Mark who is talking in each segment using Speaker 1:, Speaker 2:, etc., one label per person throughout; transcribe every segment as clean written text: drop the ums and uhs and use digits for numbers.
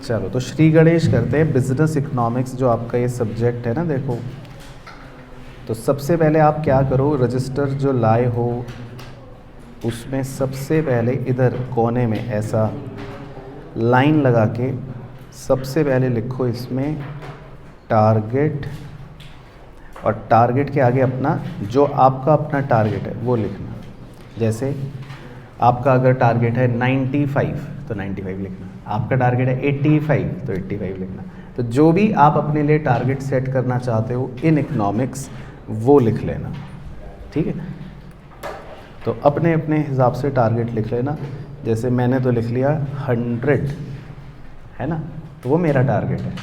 Speaker 1: चलो तो श्री गणेश करते हैं। बिजनेस इकोनॉमिक्स जो आपका ये सब्जेक्ट है ना, देखो तो सबसे पहले आप क्या करो, रजिस्टर जो लाए हो उसमें सबसे पहले इधर कोने में ऐसा लाइन लगा के सबसे पहले लिखो इसमें टारगेट, और टारगेट के आगे अपना जो आपका अपना टारगेट है वो लिखना। जैसे आपका अगर टारगेट है 95 तो 95 लिखना, आपका टारगेट है 85 तो 85 लिखना। तो जो भी आप अपने लिए टारगेट सेट करना चाहते हो इन इकोनॉमिक्स वो लिख लेना, ठीक है। तो अपने अपने हिसाब से टारगेट लिख लेना। जैसे मैंने तो लिख लिया 100 है ना, तो वो मेरा टारगेट है,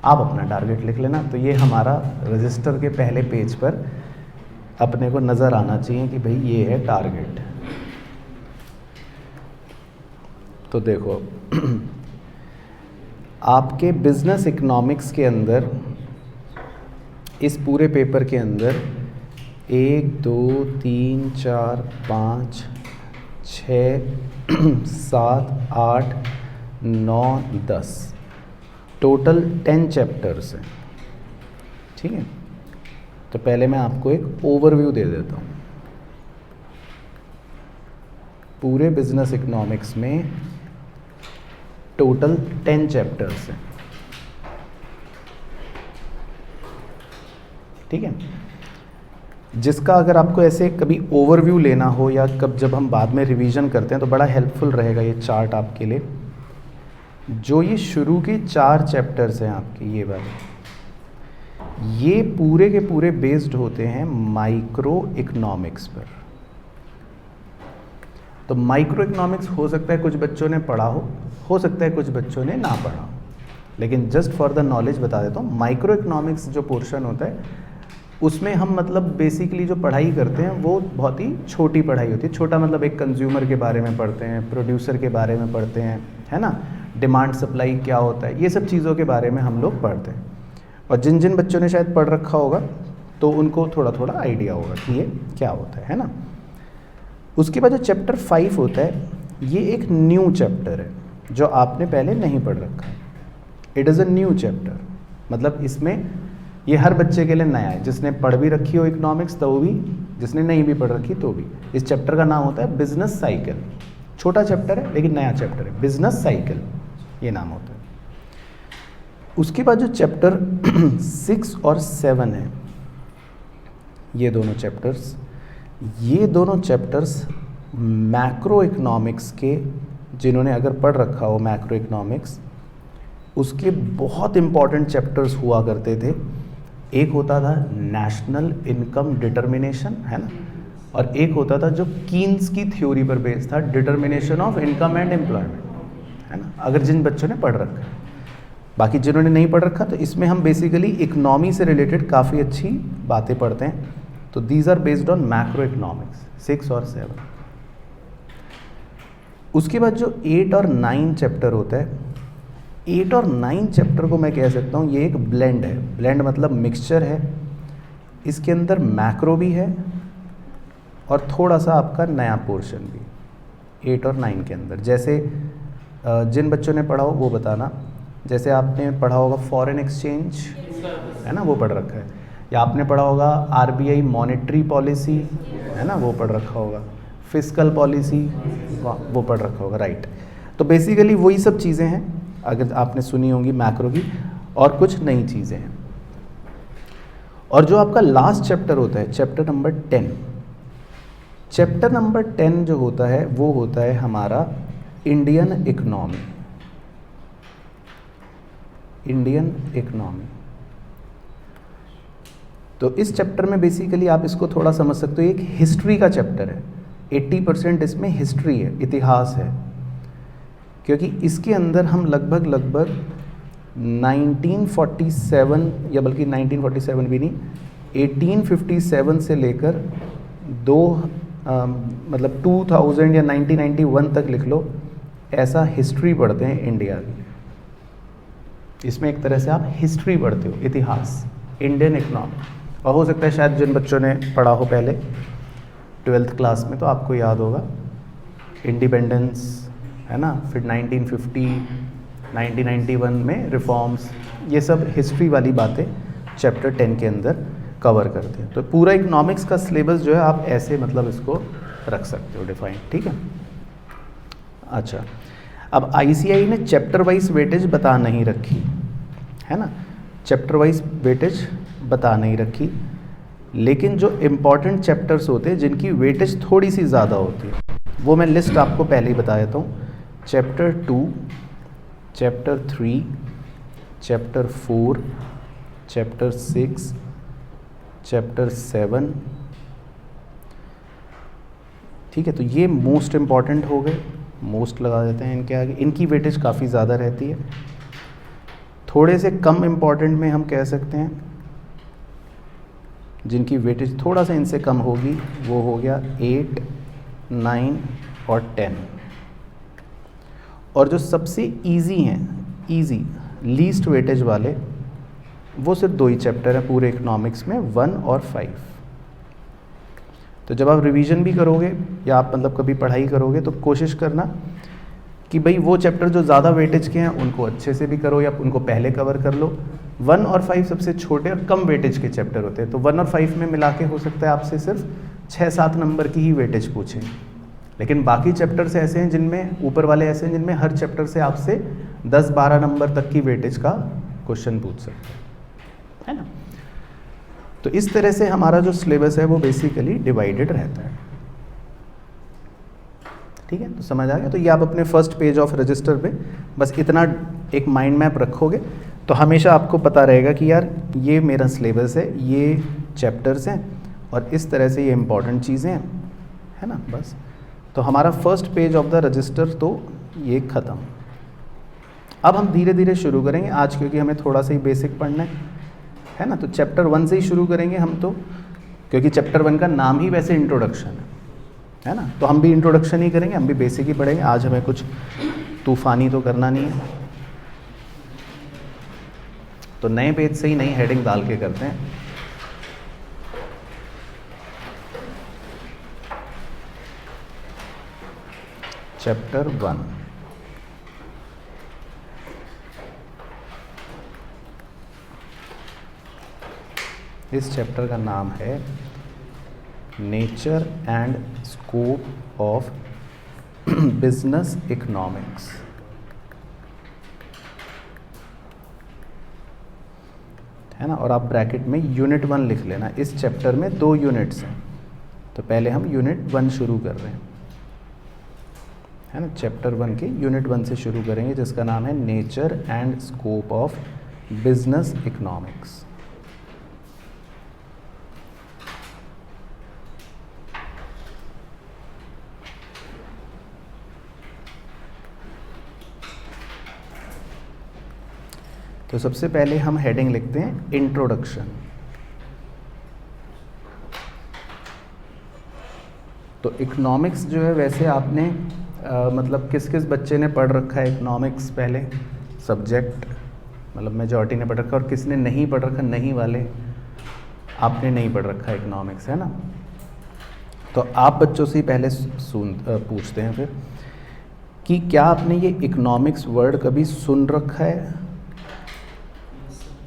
Speaker 1: आप अपना टारगेट लिख लेना। तो ये हमारा रजिस्टर के पहले पेज पर अपने को नज़र आना चाहिए कि भाई ये है टारगेट। तो देखो आपके बिजनेस इकोनॉमिक्स के अंदर, इस पूरे पेपर के अंदर 1 2 3 4 5 6 7 8 9 10 टोटल 10 चैप्टर्स हैं, ठीक है। तो पहले मैं आपको एक ओवरव्यू दे देता हूँ। पूरे बिजनेस इकोनॉमिक्स में टोटल 10 चैप्टर्स हैं, ठीक है। जिसका अगर आपको ऐसे कभी ओवरव्यू लेना हो या कब जब हम बाद में रिवीजन करते हैं तो बड़ा हेल्पफुल रहेगा ये चार्ट आपके लिए। जो ये शुरू के 4 चैप्टर्स हैं आपके, ये वाले, ये पूरे के पूरे बेस्ड होते हैं माइक्रो इकोनॉमिक्स पर। तो माइक्रो इकोनॉमिक्स हो सकता है कुछ बच्चों ने पढ़ा हो सकता है कुछ बच्चों ने ना पढ़ा हो, लेकिन जस्ट फॉर द नॉलेज बता देता हूँ। माइक्रो इकोनॉमिक्स जो पोर्शन होता है उसमें हम मतलब बेसिकली जो पढ़ाई करते हैं वो बहुत ही छोटी पढ़ाई होती है। छोटा मतलब एक कंज्यूमर के बारे में पढ़ते हैं, प्रोड्यूसर के बारे में पढ़ते हैं, है ना, डिमांड सप्लाई क्या होता है, ये सब चीज़ों के बारे में हम लोग पढ़ते हैं। और जिन जिन बच्चों ने शायद पढ़ रखा होगा तो उनको थोड़ा थोड़ा आइडिया होगा कि ये क्या होता है ना। उसके बाद जो चैप्टर 5 होता है ये एक न्यू चैप्टर है जो आपने पहले नहीं पढ़ रखा है। It is a new chapter, मतलब इसमें ये हर बच्चे के लिए नया है, जिसने पढ़ भी रखी हो इकोनॉमिक्स तो भी, जिसने नहीं भी पढ़ रखी तो भी। इस चैप्टर का नाम होता है बिजनेस साइकिल। छोटा चैप्टर है लेकिन नया चैप्टर है, बिजनेस साइकिल ये नाम होता है। उसके बाद जो चैप्टर 6 और 7 है, ये दोनों चैप्टर्स मैक्रो इकोनॉमिक्स के, जिन्होंने अगर पढ़ रखा हो मैक्रो इकोनॉमिक्स, उसके बहुत इंपॉर्टेंट चैप्टर्स हुआ करते थे। एक होता था नेशनल इनकम डिटर्मिनेशन, है ना, और एक होता था जो कीन्स की थ्योरी पर बेस्ड था, determination of income and employment, है ना, अगर जिन बच्चों ने पढ़ रखा है। बाकी जिन्होंने नहीं पढ़ रखा तो इसमें हम बेसिकली इकोनॉमी से रिलेटेड काफ़ी अच्छी बातें पढ़ते हैं। तो these are based on macro economics 6 और 7। उसके बाद जो 8 और 9 चैप्टर होता है, 8 और 9 चैप्टर को मैं कह सकता हूँ ये एक ब्लेंड है। ब्लेंड मतलब मिक्सचर है, इसके अंदर मैक्रो भी है और थोड़ा सा आपका नया पोर्शन भी 8 और 9 के अंदर। जैसे जिन बच्चों ने पढ़ा हो वो बताना, जैसे आपने पढ़ा होगा फॉरेन एक्सचेंज, है ना, वो पढ़ रखा है, या आपने पढ़ा होगा RBI मॉनेटरी पॉलिसी, है ना, वो पढ़ रखा होगा, फिस्कल पॉलिसी वो पढ़ रखा होगा, राइट। तो बेसिकली वही सब चीज़ें हैं अगर आपने सुनी होंगी मैक्रो की, और कुछ नई चीज़ें हैं। और जो आपका लास्ट चैप्टर होता है चैप्टर नंबर 10, चैप्टर नंबर 10 जो होता है वो होता है हमारा इंडियन इकोनॉमी। इंडियन इकोनॉमी, तो इस चैप्टर में बेसिकली आप इसको थोड़ा समझ सकते हो, एक हिस्ट्री का चैप्टर है। 80% इसमें हिस्ट्री है, इतिहास है, क्योंकि इसके अंदर हम लगभग 1947 या बल्कि 1947 भी नहीं, 1857 से लेकर मतलब 2000 या 1991 तक लिख लो, ऐसा हिस्ट्री पढ़ते हैं इंडिया की। इसमें एक तरह से आप हिस्ट्री पढ़ते हो, इतिहास, इंडियन इकोनॉमी। और हो सकता है शायद जिन बच्चों ने पढ़ा हो पहले 12th क्लास में तो आपको याद होगा इंडिपेंडेंस, है ना, फिर 1950 1991 में रिफॉर्म्स, ये सब हिस्ट्री वाली बातें चैप्टर 10 के अंदर कवर करते हैं। तो पूरा इकोनॉमिक्स का सिलेबस जो है आप ऐसे मतलब इसको रख सकते हो डिफाइन, ठीक है। अच्छा, अब आईसीआई ने चैप्टर वाइज वेटेज बता नहीं रखी है ना, चैप्टर वाइज वेटेज बता नहीं रखी, लेकिन जो इम्पॉर्टेंट चैप्टर्स होते हैं जिनकी वेटेज थोड़ी सी ज़्यादा होती है वो मैं लिस्ट आपको पहले ही बता देता हूँ। Chapter 2, chapter 3, chapter 4, chapter 6, chapter 7, ठीक है। तो ये मोस्ट इम्पॉर्टेंट हो गए, मोस्ट लगा देते हैं इनके आगे, इनकी वेटेज काफ़ी ज़्यादा रहती है। थोड़े से कम इम्पॉर्टेंट में हम कह सकते हैं जिनकी वेटेज थोड़ा सा इनसे कम होगी, वो हो गया 8, 9 और 10। और जो सबसे इजी हैं, इजी लीस्ट वेटेज वाले, वो सिर्फ 2 ही चैप्टर हैं पूरे इकोनॉमिक्स में, 1 और 5। तो जब आप रिवीजन भी करोगे या आप मतलब कभी पढ़ाई करोगे तो कोशिश करना कि भाई वो चैप्टर जो ज़्यादा वेटेज के हैं उनको अच्छे से भी करो या उनको पहले कवर कर लो। 1 और 5 सबसे छोटे और कम वेटेज के चैप्टर होते हैं, तो 1 और 5 में मिला के हो सकता है आपसे सिर्फ 6-7 नंबर की ही वेटेज पूछें, लेकिन बाकी चैप्टर्स ऐसे हैं जिनमें, ऊपर वाले ऐसे हैं जिनमें हर चैप्टर से आपसे 10-12 नंबर तक की वेटेज का क्वेश्चन पूछ सकते हैं, है ना। तो इस तरह से हमारा जो सिलेबस है वो बेसिकली डिवाइडेड रहता है, ठीक है। तो समझ आ गया। तो ये आप अपने फर्स्ट पेज ऑफ रजिस्टर पे बस इतना एक माइंड मैप रखोगे तो हमेशा आपको पता रहेगा कि यार ये मेरा सिलेबस है, ये चैप्टर्स हैं और इस तरह से ये इंपॉर्टेंट चीज़ें हैं, है ना। बस तो हमारा first page of the register तो ये ख़त्म। अब हम धीरे धीरे शुरू करेंगे आज, क्योंकि हमें थोड़ा सा ही बेसिक पढ़ना है ना। तो चैप्टर 1 से ही शुरू करेंगे हम तो, क्योंकि चैप्टर 1 का नाम ही वैसे इंट्रोडक्शन है ना। तो हम भी इंट्रोडक्शन ही करेंगे, हम भी बेसिक ही पढ़ेंगे। आज हमें कुछ तूफानी तो करना नहीं है, तो नए पेज से ही नई हेडिंग डाल के करते हैं। चैप्टर 1, इस चैप्टर का नाम है nature and scope of business economics, है ना। और आप ब्रैकेट में यूनिट 1 लिख लेना। इस चैप्टर में 2 यूनिट्स हैं, तो पहले हम यूनिट 1 शुरू कर रहे हैं, है ना। चैप्टर 1 के यूनिट 1 से शुरू करेंगे जिसका नाम है nature and scope of business economics. तो सबसे पहले हम हेडिंग लिखते हैं इंट्रोडक्शन। तो इकोनॉमिक्स जो है वैसे आपने मतलब किस किस बच्चे ने पढ़ रखा है इकोनॉमिक्स पहले सब्जेक्ट, मतलब मेजॉरिटी ने पढ़ रखा, और किसने नहीं पढ़ रखा, नहीं वाले आपने नहीं पढ़ रखा है इकोनॉमिक्स, है ना। तो आप बच्चों से ही पहले पूछते हैं फिर कि क्या आपने ये इकोनॉमिक्स वर्ड कभी सुन रखा है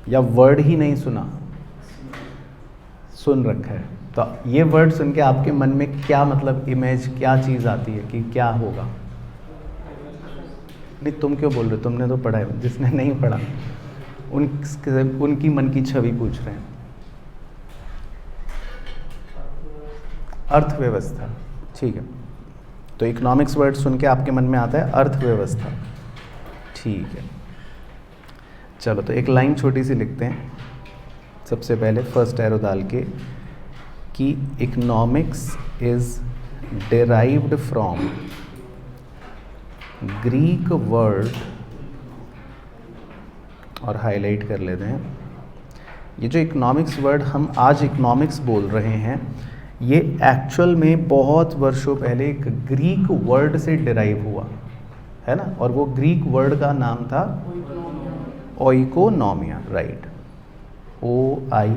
Speaker 1: या वर्ड ही नहीं सुना? सुन रखा है। तो ये वर्ड सुन के आपके मन में क्या मतलब इमेज, क्या चीज़ आती है कि क्या होगा? नहीं, तुम क्यों बोल रहे हो, तुमने तो पढ़ा है। जिसने नहीं पढ़ा उनकी मन की छवि पूछ रहे हैं। अर्थव्यवस्था, ठीक है। तो इकोनॉमिक्स वर्ड सुन के आपके मन में आता है अर्थव्यवस्था, ठीक है। चलो तो एक लाइन छोटी सी लिखते हैं सबसे पहले, फर्स्ट एरो डाल के, कि economics is derived from Greek word, और हाईलाइट कर लेते हैं। ये जो इकोनॉमिक्स वर्ड हम आज इकोनॉमिक्स बोल रहे हैं, ये एक्चुअल में बहुत वर्षों पहले एक ग्रीक वर्ड से डिराइव हुआ है ना। और वो ग्रीक वर्ड का नाम था ओइकोनॉमिया, राइट। OI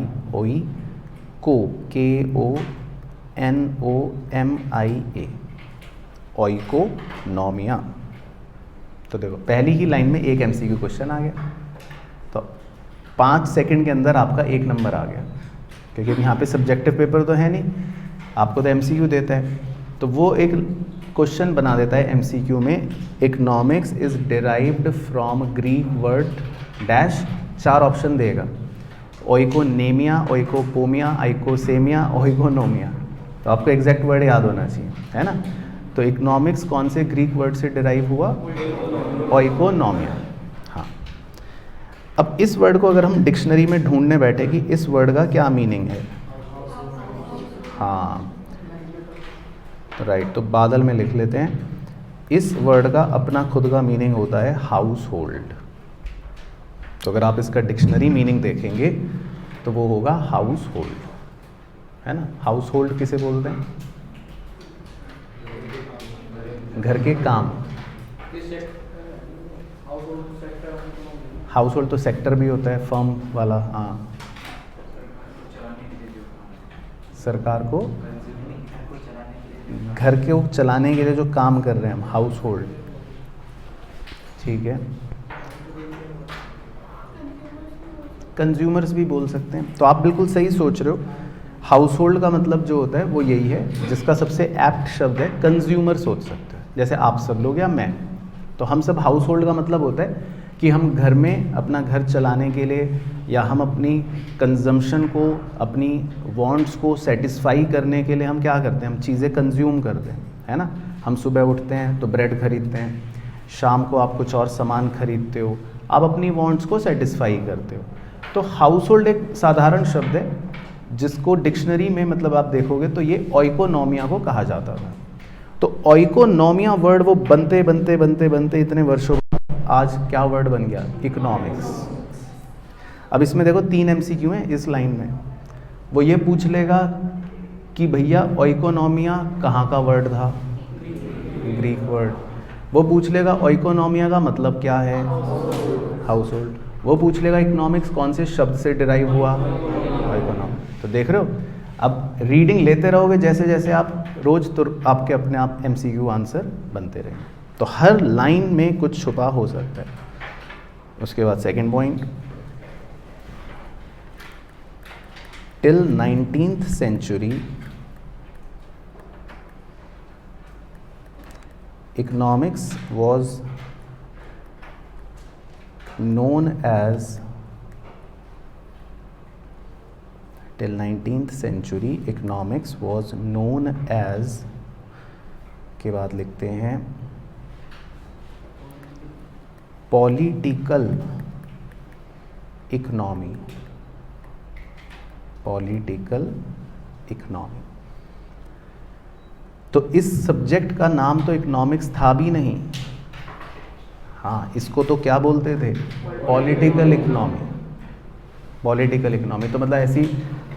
Speaker 1: को KONOMIA, ओइकोनॉमिया, तो देखो पहली ही लाइन में एक MCQ क्वेश्चन आ गया, तो 5 सेकंड के अंदर आपका 1 नंबर आ गया, क्योंकि यहाँ पे सब्जेक्टिव पेपर तो है नहीं, आपको तो MCQ देता है। तो वो एक क्वेश्चन बना देता है MCQ में, economics is derived from Greek word dash, 4 option देगा, ओइकोनेमिया, ओइकोपोमिया, आइकोसेमिया, ओइकोनोमिया। तो आपको एग्जैक्ट वर्ड याद होना चाहिए, है ना। तो इकोनॉमिक्स कौन से ग्रीक वर्ड से डिराइव हुआ? ओइकोनोमिया। हाँ, अब इस वर्ड को अगर हम डिक्शनरी में ढूंढने बैठे कि इस वर्ड का क्या मीनिंग है, हाँ राइट, तो बादल में लिख लेते हैं, इस वर्ड का अपना खुद का मीनिंग होता है हाउस होल्ड। तो अगर आप इसका डिक्शनरी मीनिंग देखेंगे तो वो होगा हाउस होल्ड, है ना। हाउस होल्ड किसे बोलते हैं? घर के काम। हाउस होल्ड तो सेक्टर भी होता है, फर्म वाला। हाँ, सरकार को, घर को चलाने के लिए जो काम कर रहे हैं हम, हाउस होल्ड, ठीक है। कंज्यूमर्स भी बोल सकते हैं। तो आप बिल्कुल सही सोच रहे हो, हाउस होल्ड का मतलब जो होता है वो यही है, जिसका सबसे एप्ट शब्द है कंज्यूमर सोच सकते हैं, जैसे आप सब लोग या मैं। तो हम सब हाउस होल्ड का मतलब होता है कि हम घर में अपना घर चलाने के लिए, या हम अपनी कंजम्पशन को, अपनी वांट्स को सेटिस्फाई करने के लिए हम क्या करते हैं, हम चीज़ें कंज्यूम करते हैं, है ना। हम सुबह उठते हैं तो ब्रेड खरीदते हैं, शाम को आप कुछ और सामान खरीदते हो, आप अपनी वांट्स को सेटिस्फाई करते हो। तो हाउस होल्ड एक साधारण शब्द है, जिसको डिक्शनरी में मतलब आप देखोगे तो ये ओइकोनोमिया को कहा जाता था। तो ओइकोनोमिया वर्ड वो बनते बनते बनते बनते इतने वर्षों आज क्या वर्ड बन गया? इकोनॉमिक्स। अब इसमें देखो 3 MCQ हैं इस लाइन में। वो ये पूछ लेगा कि भैया ओइकोनोमिया कहाँ का वर्ड था? Greek word. वो पूछ लेगा ओइकोनोमिया का मतलब क्या है? House hold. वो पूछ लेगा इकोनॉमिक्स कौन से शब्द से डिराइव हुआ? ओइकोनॉमिक। तो देख रहे हो, अब रीडिंग लेते रहोगे जैसे जैसे आप रोज, तो आपके अपने आप MCQ आंसर बनते रहेंगे। तो हर लाइन में कुछ छुपा हो सकता है। उसके बाद second point, till 19th century economics was known as, till 19th century economics was known as, के बाद लिखते हैं पॉलिटिकल इकोनॉमी। Political economy. तो इस सब्जेक्ट का नाम तो इकोनॉमिक्स था भी नहीं। हाँ, इसको तो क्या बोलते थे? Political economy. पॉलिटिकल इकोनॉमी तो मतलब ऐसी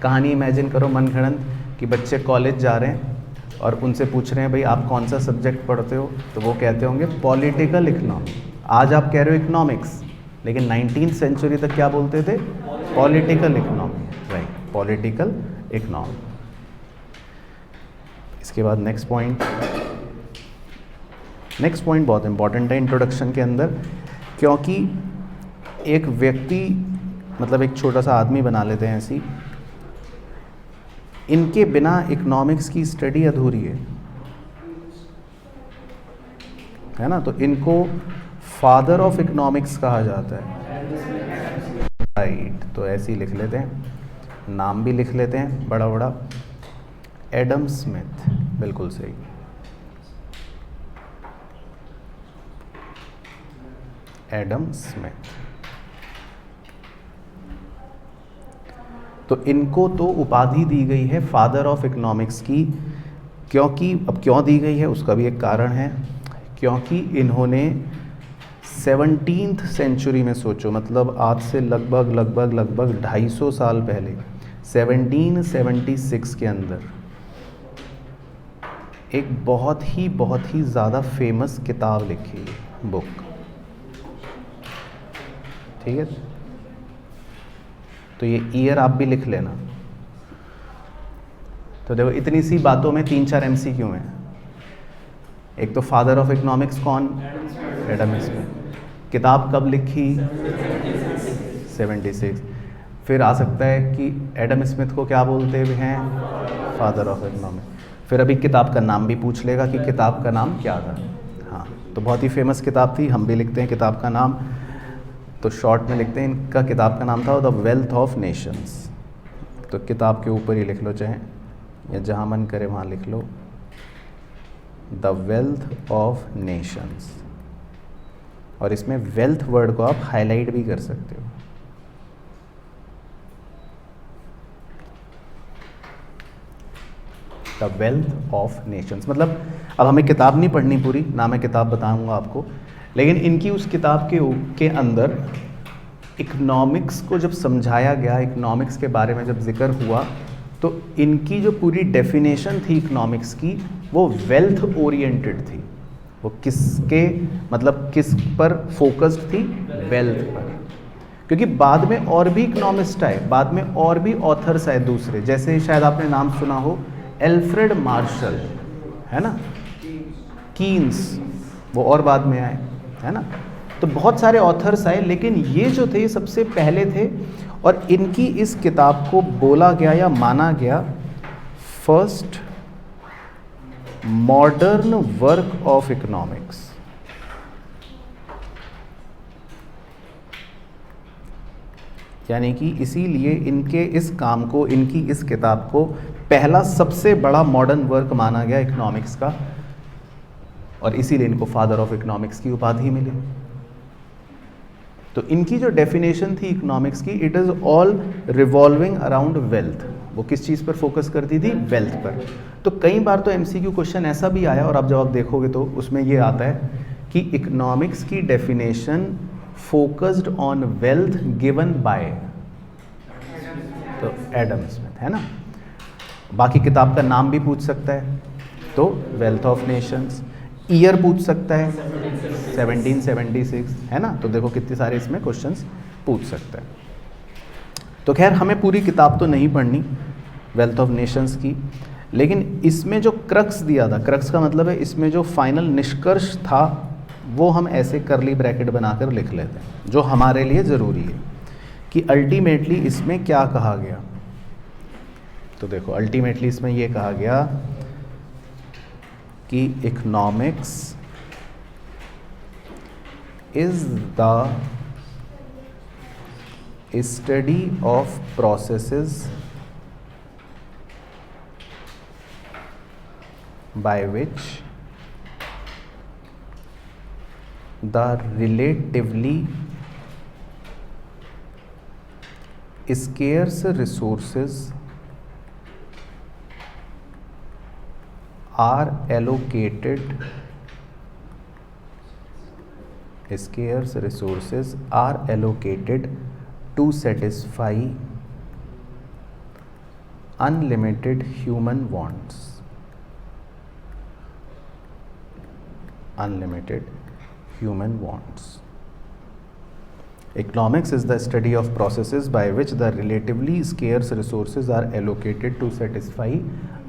Speaker 1: कहानी इमेजिन करो मनगढ़ंत कि बच्चे कॉलेज जा रहे हैं और उनसे पूछ रहे हैं भाई आप कौन सा सब्जेक्ट पढ़ते हो, तो वो कहते होंगे पॉलिटिकल इकोनॉमी। आज आप कह रहे हो इकोनॉमिक्स, लेकिन 19th century तक क्या बोलते थे? Political economy. Right, political economy. इसके बाद नेक्स्ट पॉइंट। नेक्स्ट पॉइंट बहुत इंपॉर्टेंट है इंट्रोडक्शन के अंदर, क्योंकि एक व्यक्ति मतलब एक छोटा सा आदमी बना लेते हैं ऐसी, इनके बिना इकोनॉमिक्स की स्टडी अधूरी है ना। तो इनको फादर ऑफ इकोनॉमिक्स कहा जाता है। राइट, तो ऐसे ही लिख लेते हैं, नाम भी लिख लेते हैं बड़ा बड़ा, एडम स्मिथ। बिल्कुल सही। Adam Smith. तो इनको तो उपाधि दी गई है फादर ऑफ इकोनॉमिक्स की, क्योंकि अब क्यों दी गई है उसका भी एक कारण है, क्योंकि इन्होंने 17th century में, सोचो मतलब आज से लगभग 250 साल पहले 1776 के अंदर एक बहुत ही ज़्यादा फेमस किताब लिखी है, बुक। ठीक है, तो ये ईयर आप भी लिख लेना। तो देखो इतनी सी बातों में 3-4 MCQ हैं। एक तो फादर ऑफ इकोनॉमिक्स कौन? Adam Smith. किताब कब लिखी? 76। फिर आ सकता है कि एडम स्मिथ को क्या बोलते हैं? Father of economics. फिर अभी किताब का नाम भी पूछ लेगा कि किताब का नाम क्या था। हाँ, तो बहुत ही फेमस किताब थी, हम भी लिखते हैं किताब का नाम, तो शॉर्ट में लिखते हैं। इनका किताब का नाम था द वेल्थ ऑफ नेशंस। तो किताब के ऊपर ही लिख लो चाहे, या जहाँ मन करे वहाँ लिख लो, द वेल्थ ऑफ नेशंस। और इसमें वेल्थ वर्ड को आप हाईलाइट भी कर सकते हो। द वेल्थ ऑफ नेशंस मतलब, अब हमें किताब नहीं पढ़नी पूरी, ना मैं किताब बताऊंगा आपको, लेकिन इनकी उस किताब के अंदर इकोनॉमिक्स को जब समझाया गया, इकोनॉमिक्स के बारे में जब जिक्र हुआ, तो इनकी जो पूरी डेफिनेशन थी इकोनॉमिक्स की, वो वेल्थ ओरिएंटेड थी। वो किसके मतलब किस पर फोकस्ड थी? वेल्थ पर। क्योंकि बाद में और भी इकोनॉमिस्ट आए, बाद में और भी ऑथर्स आए दूसरे, जैसे शायद आपने नाम सुना हो एल्फ्रेड मार्शल, है ना, कीन्स, वो और बाद में आए, है ना। तो बहुत सारे ऑथर्स आए, लेकिन ये जो थे सबसे पहले थे, और इनकी इस किताब को बोला गया या माना गया first modern work of economics. यानी कि इसीलिए इनके इस काम को, इनकी इस किताब को पहला सबसे बड़ा मॉडर्न वर्क माना गया इकोनॉमिक्स का, और इसीलिए इनको फादर ऑफ इकोनॉमिक्स की उपाधि मिली। तो इनकी जो डेफिनेशन थी इकोनॉमिक्स की, it is all revolving around wealth. वो किस चीज़ पर फोकस करती थी? वेल्थ पर। तो कई बार तो एमसीक्यू क्वेश्चन ऐसा भी आया, और आप जब आप देखोगे तो उसमें ये आता है कि इकोनॉमिक्स की definition focused on wealth given by तो एडम स्मिथ, है ना। बाकी किताब का नाम भी पूछ सकता है, तो वेल्थ ऑफ नेशंस। ईयर पूछ सकता है 1776, है ना। तो देखो कितने सारे इसमें क्वेश्चंस पूछ सकता है। तो खैर हमें पूरी किताब तो नहीं पढ़नी वेल्थ ऑफ नेशंस की, लेकिन इसमें जो क्रक्स दिया था, क्रक्स का मतलब है इसमें जो फाइनल निष्कर्ष था, वो हम ऐसे करली ब्रैकेट बनाकर लिख लेते हैं, जो हमारे लिए ज़रूरी है कि अल्टीमेटली इसमें क्या कहा गया। तो देखो अल्टीमेटली इसमें ये कहा गया कि economics is the study of processes by which the relatively scarce resources are allocated to satisfy unlimited human wants. Unlimited human wants. Economics is the study of processes by which the relatively scarce resources are allocated to satisfy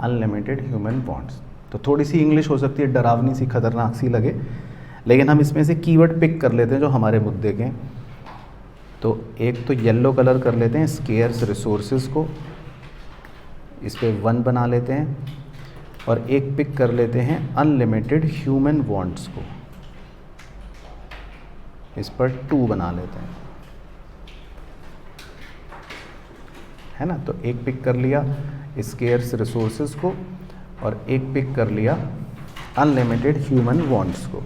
Speaker 1: unlimited human wants. तो थोड़ी सी English हो सकती है डरावनी सी, खतरनाक सी लगे, लेकिन हम इसमें से कीवर्ड पिक कर लेते हैं जो हमारे मुद्दे के। तो एक तो येलो कलर कर लेते हैं स्केयर्स रिसोर्सेज को, इस पर 1 बना लेते हैं, और एक पिक कर लेते हैं अनलिमिटेड ह्यूमन वांट्स को, इस पर 2 बना लेते हैं, है ना। तो एक पिक कर लिया स्केयर्स रिसोर्सेज को, और एक पिक कर लिया अनलिमिटेड ह्यूमन वांट्स को।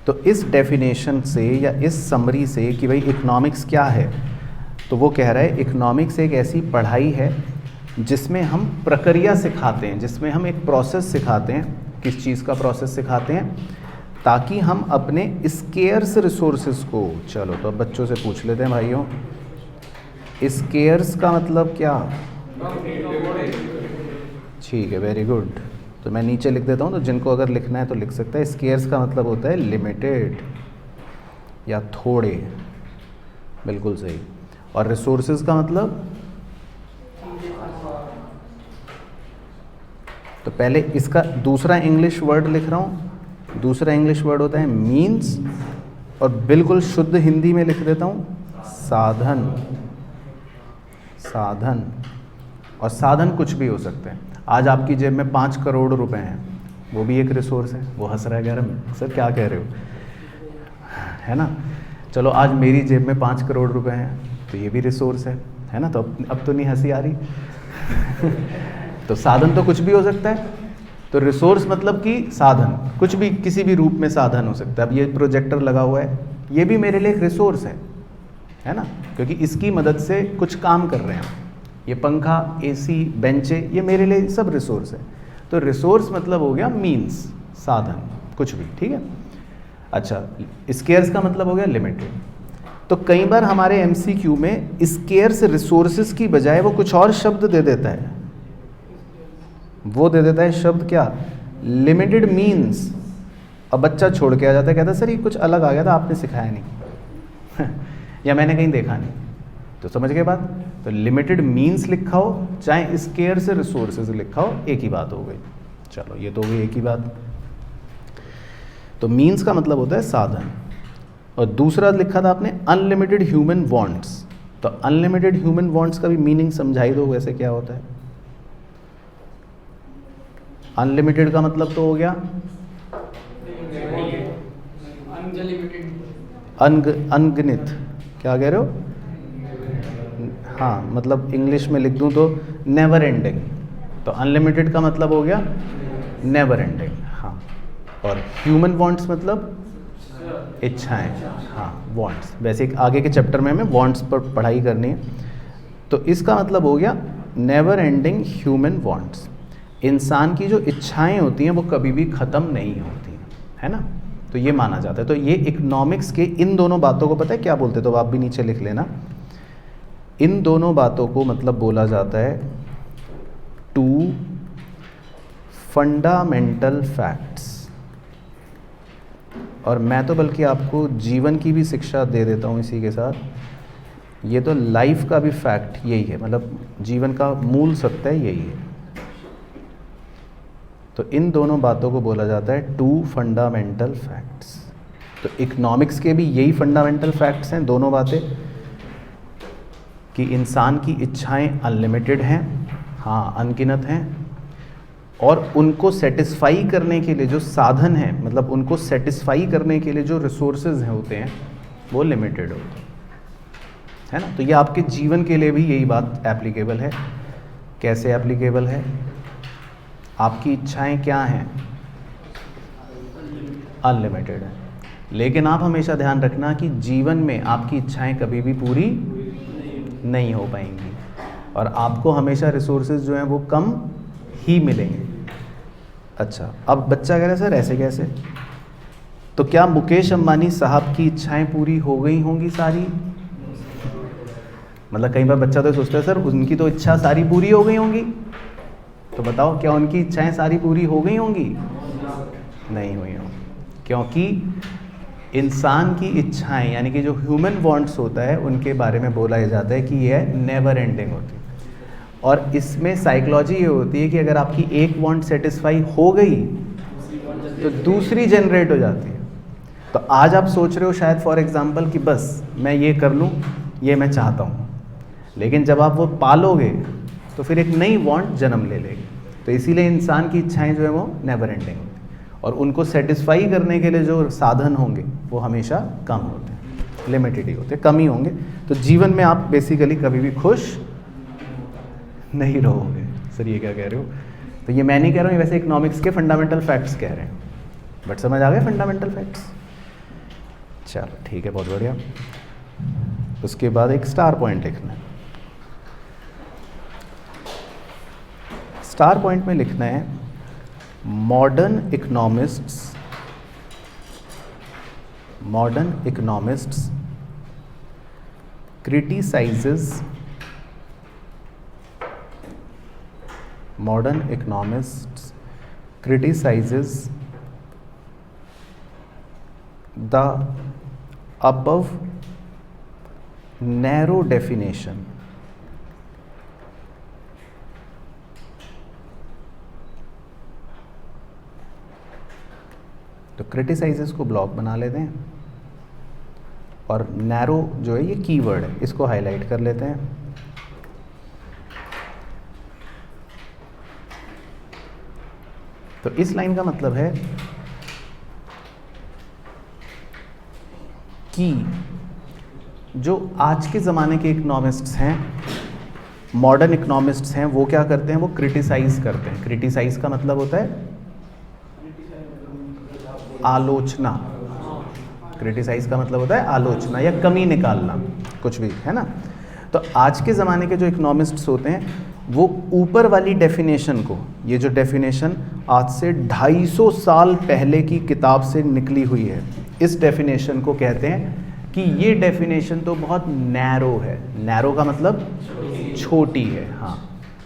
Speaker 1: तो इस डेफिनेशन से या इस समरी से कि भाई इकोनॉमिक्स क्या है, तो वो कह रहा है इकोनॉमिक्स एक ऐसी पढ़ाई है जिसमें हम प्रक्रिया सिखाते हैं, जिसमें हम एक प्रोसेस सिखाते हैं। किस चीज़ का प्रोसेस सिखाते हैं? ताकि हम अपने स्केयर्स रिसोर्सेज को, चलो तो अब बच्चों से पूछ लेते हैं भाइयों, स्केयर्स का मतलब क्या? ठीक है, वेरी गुड। तो मैं नीचे लिख देता हूँ, तो जिनको अगर लिखना है तो लिख सकता है। स्केयर्स का मतलब होता है लिमिटेड या थोड़े, बिल्कुल सही। और रिसोर्सेज का मतलब, तो पहले इसका दूसरा इंग्लिश वर्ड लिख रहा हूँ, दूसरा इंग्लिश वर्ड होता है मीन्स, और बिल्कुल शुद्ध हिंदी में लिख देता हूँ साधन। साधन, और साधन कुछ भी हो सकते हैं। आज आपकी जेब में 5 करोड़ रुपए हैं, वो भी एक रिसोर्स है। वो हंस रहा है, कह रहा है सर क्या कह रहे हो, है ना। चलो आज मेरी जेब में 5 करोड़ रुपए हैं, तो ये भी रिसोर्स है ना। तो अब तो नहीं हंसी आ रही तो साधन तो कुछ भी हो सकता है। तो रिसोर्स मतलब कि साधन, कुछ भी किसी भी रूप में साधन हो सकता है। अब ये प्रोजेक्टर लगा हुआ है, ये भी मेरे लिए एक रिसोर्स है ना, क्योंकि इसकी मदद से कुछ काम कर रहे हैं। ये पंखा, एसी, बेंचे, ये मेरे लिए सब रिसोर्स है। तो रिसोर्स मतलब हो गया मीन्स, साधन, कुछ भी, ठीक है। अच्छा, स्केयर्स का मतलब हो गया लिमिटेड। तो कई बार हमारे एमसीक्यू में स्केयर्स रिसोर्सेज की बजाय वो कुछ और शब्द दे देता है। वो दे देता है शब्द क्या, लिमिटेड मीन्स। अब बच्चा छोड़ के आ जाता है, कहता है सर ये कुछ अलग आ गया था, आपने सिखाया नहीं या मैंने कहीं देखा नहीं। तो समझ गए बात। तो लिमिटेड मीन्स लिखा हो चाहे स्केयर से रिसोर्सेज लिखा हो, एक ही बात हो गई। चलो ये तो हो गई एक ही बात। तो मीन्स का मतलब होता है साधन। और दूसरा लिखा था आपने अनलिमिटेड ह्यूमन वांट्स। तो अनलिमिटेड ह्यूमन वांट्स का भी मीनिंग समझाई दो, वैसे क्या होता है। अनलिमिटेड का मतलब तो हो गया अनगिनत। क्या कह रहे हो, हाँ, मतलब इंग्लिश में लिख दूं तो नेवर एंडिंग। तो अनलिमिटेड का मतलब हो गया नेवर एंडिंग, हाँ। और ह्यूमन वांट्स मतलब इच्छाएं, हाँ, वांट्स। वैसे एक आगे के चैप्टर में हमें वांट्स पर पढ़ाई करनी है। तो इसका मतलब हो गया नेवर एंडिंग ह्यूमन वांट्स। इंसान की जो इच्छाएं होती हैं वो कभी भी ख़त्म नहीं होती, है ना। तो ये माना जाता है। तो ये इकोनॉमिक्स के इन दोनों बातों को पता है क्या बोलते, तो आप भी नीचे लिख लेना। इन दोनों बातों को मतलब बोला जाता है टू फंडामेंटल फैक्ट्स। और मैं तो बल्कि आपको जीवन की भी शिक्षा दे देता हूँ इसी के साथ। ये तो लाइफ का भी फैक्ट यही है, मतलब जीवन का मूल सत्य यही है। तो इन दोनों बातों को बोला जाता है टू फंडामेंटल फैक्ट्स। तो इकोनॉमिक्स के भी यही फंडामेंटल फैक्ट्स हैं, दोनों बातें, कि इंसान की इच्छाएं अनलिमिटेड हैं, हाँ, अनगिनत हैं, और उनको सेटिस्फाई करने के लिए जो साधन हैं, मतलब उनको सेटिस्फाई करने के लिए जो रिसोर्सेज हैं होते हैं, वो लिमिटेड होते हैं, है ना। तो ये आपके जीवन के लिए भी यही बात एप्लीकेबल है। कैसे एप्लीकेबल है, आपकी इच्छाएं क्या हैं, अनलिमिटेड है। लेकिन आप हमेशा ध्यान रखना कि जीवन में आपकी इच्छाएं कभी भी पूरी नहीं हो पाएंगी, और आपको हमेशा रिसोर्सेज जो हैं वो कम ही मिलेंगे। अच्छा, अब बच्चा कह रहा है सर ऐसे कैसे, तो क्या मुकेश अंबानी साहब की इच्छाएं पूरी हो गई होंगी सारी। मतलब कई बार बच्चा तो सोचता है सर उनकी तो इच्छा सारी पूरी हो गई होंगी, तो बताओ क्या उनकी इच्छाएं सारी पूरी हो गई होंगी, नहीं हुई होंगी। क्योंकि इंसान की इच्छाएं यानी कि जो ह्यूमन वांट्स होता है उनके बारे में बोला जाता है कि यह नेवर एंडिंग होती है। और इसमें साइकोलॉजी ये होती है कि अगर आपकी एक वांट सेटिस्फाई हो गई तो दूसरी जनरेट हो जाती है। तो आज आप सोच रहे हो शायद फॉर एग्जांपल कि बस मैं ये कर लूँ, ये मैं चाहता हूँ, लेकिन जब आप वो पालोगे तो फिर एक नई वांट जन्म ले लेगी। तो इसीलिए इंसान की इच्छाएं जो है वो नेवर एंडिंग होती है, और उनको सेटिस्फाई करने के लिए जो साधन होंगे वो हमेशा कम होते हैं, लिमिटेड ही होते हैं, कम ही होंगे। तो जीवन में आप बेसिकली कभी भी खुश नहीं रहोगे। सर ये क्या कह रहे हो, तो ये मैं नहीं कह रहा हूँ, वैसे इकोनॉमिक्स के फंडामेंटल फैक्ट्स कह रहे हैं। बट समझ आ गए फंडामेंटल फैक्ट्स। चलो ठीक है, बहुत बढ़िया। उसके बाद एक स्टार पॉइंट लिखना है। स्टार पॉइंट में लिखना है modern economists criticizes the above narrow definition तो क्रिटिसाइजेस को ब्लॉक बना लेते हैं, और नैरो जो है ये कीवर्ड है, इसको हाईलाइट कर लेते हैं। तो इस लाइन का मतलब है कि जो आज के ज़माने के इकोनॉमिस्ट्स हैं, मॉडर्न इकोनॉमिस्ट्स हैं, वो क्या करते हैं, वो क्रिटिसाइज करते हैं। क्रिटिसाइज का मतलब होता है आलोचना। क्रिटिसाइज का मतलब होता है आलोचना या कमी निकालना, कुछ भी, है ना। तो आज के ज़माने के जो इकोनॉमिस्ट्स होते हैं वो ऊपर वाली डेफिनेशन को, ये जो डेफिनेशन आज से 250 साल पहले की किताब से निकली हुई है, इस डेफिनेशन को कहते हैं कि ये डेफिनेशन तो बहुत नैरो है। नैरो का मतलब छोटी है,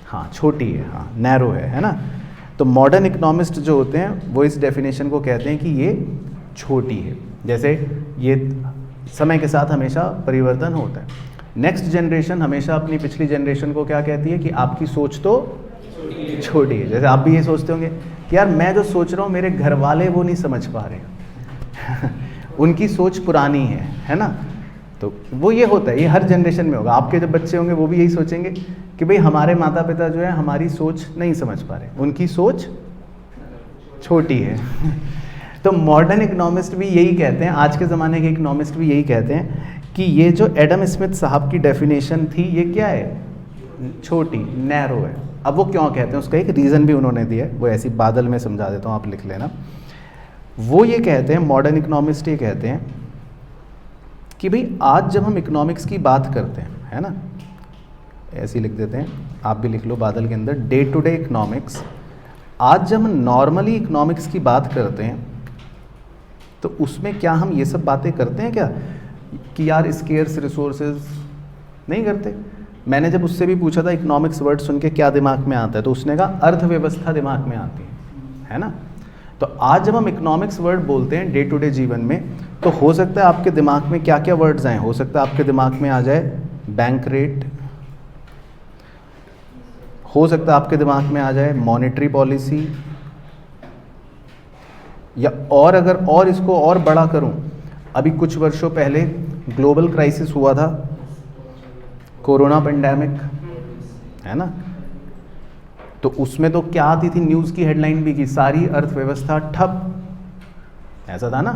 Speaker 1: हाँ छोटी है, हाँ नैरो है ना। तो मॉडर्न इकोनॉमिस्ट जो होते हैं वो इस डेफिनेशन को कहते हैं कि ये छोटी है। जैसे ये समय के साथ हमेशा परिवर्तन होता है। नेक्स्ट जनरेशन हमेशा अपनी पिछली जनरेशन को क्या कहती है कि आपकी सोच तो छोटी है। जैसे आप भी ये सोचते होंगे कि यार मैं जो सोच रहा हूँ मेरे घर वाले वो नहीं समझ पा रहे उनकी सोच पुरानी है ना। तो वो ये होता है, ये हर जनरेशन में होगा। आपके जब बच्चे होंगे वो भी यही सोचेंगे कि भाई हमारे माता पिता जो है हमारी सोच नहीं समझ पा रहे, उनकी सोच छोटी है तो मॉडर्न इकोनॉमिस्ट भी यही कहते हैं, आज के ज़माने के इकोनॉमिस्ट भी यही कहते हैं कि ये जो एडम स्मिथ साहब की डेफिनेशन थी ये क्या है, छोटी, नैरो है। अब वो क्यों कहते हैं उसका एक रीज़न भी उन्होंने दिया है, वो ऐसी बादल में समझा देता हूँ, आप लिख लेना। वो ये कहते हैं, मॉडर्न इकोनॉमिस्ट ये कहते हैं कि भाई आज जब हम इकोनॉमिक्स की बात करते हैं, है ना, ऐसे ही लिख देते हैं, आप भी लिख लो बादल के अंदर, डे टू डे इकोनॉमिक्स। आज जब हम नॉर्मली इकोनॉमिक्स की बात करते हैं तो उसमें क्या हम ये सब बातें करते हैं क्या कि यार स्केर्स रिसोर्सेज, नहीं करते। मैंने जब उससे भी पूछा था इकोनॉमिक्स वर्ड सुन के क्या दिमाग में आता है, तो उसने कहा अर्थव्यवस्था दिमाग में आती है ना। तो आज जब हम इकोनॉमिक्स वर्ड बोलते हैं डे टू डे जीवन में, तो हो सकता है आपके दिमाग में क्या क्या वर्ड्स आए। हो सकता है आपके दिमाग में आ जाए बैंक रेट, हो सकता है आपके दिमाग में आ जाए मॉनेटरी पॉलिसी, या और अगर और इसको और बड़ा करूं, अभी कुछ वर्षों पहले ग्लोबल क्राइसिस हुआ था, कोरोना पेंडेमिक, है ना। तो उसमें तो क्या आती थी न्यूज़ की हेडलाइन भी कि सारी अर्थव्यवस्था ठप, ऐसा था ना।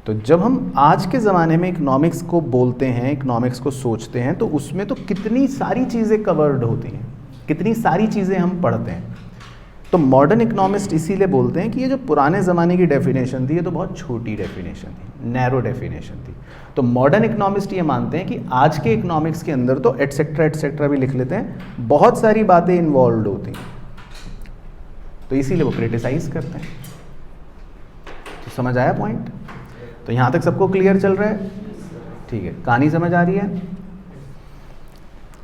Speaker 1: तो जब हम आज के ज़माने में इकोनॉमिक्स को बोलते हैं, इकोनॉमिक्स को सोचते हैं, तो उसमें तो कितनी सारी चीज़ें कवर्ड होती हैं, कितनी सारी चीज़ें हम पढ़ते हैं। तो मॉडर्न इकोनॉमिस्ट इसीलिए बोलते हैं कि ये जो पुराने ज़माने की डेफिनेशन थी ये तो बहुत छोटी डेफिनेशन थी, नैरो डेफिनेशन थी। तो मॉडर्न इकोनॉमिस्ट ये मानते हैं कि आज के इकोनॉमिक्स के अंदर तो एटसेट्रा भी लिख लेते हैं, बहुत सारी बातें इन्वॉल्व होती हैं, तो इसीलिए वो क्रिटिसाइज करते हैं। तो समझ आया पॉइंट? तो यहाँ तक सबको क्लियर चल रहा है? ठीक है, कहानी समझ आ रही है?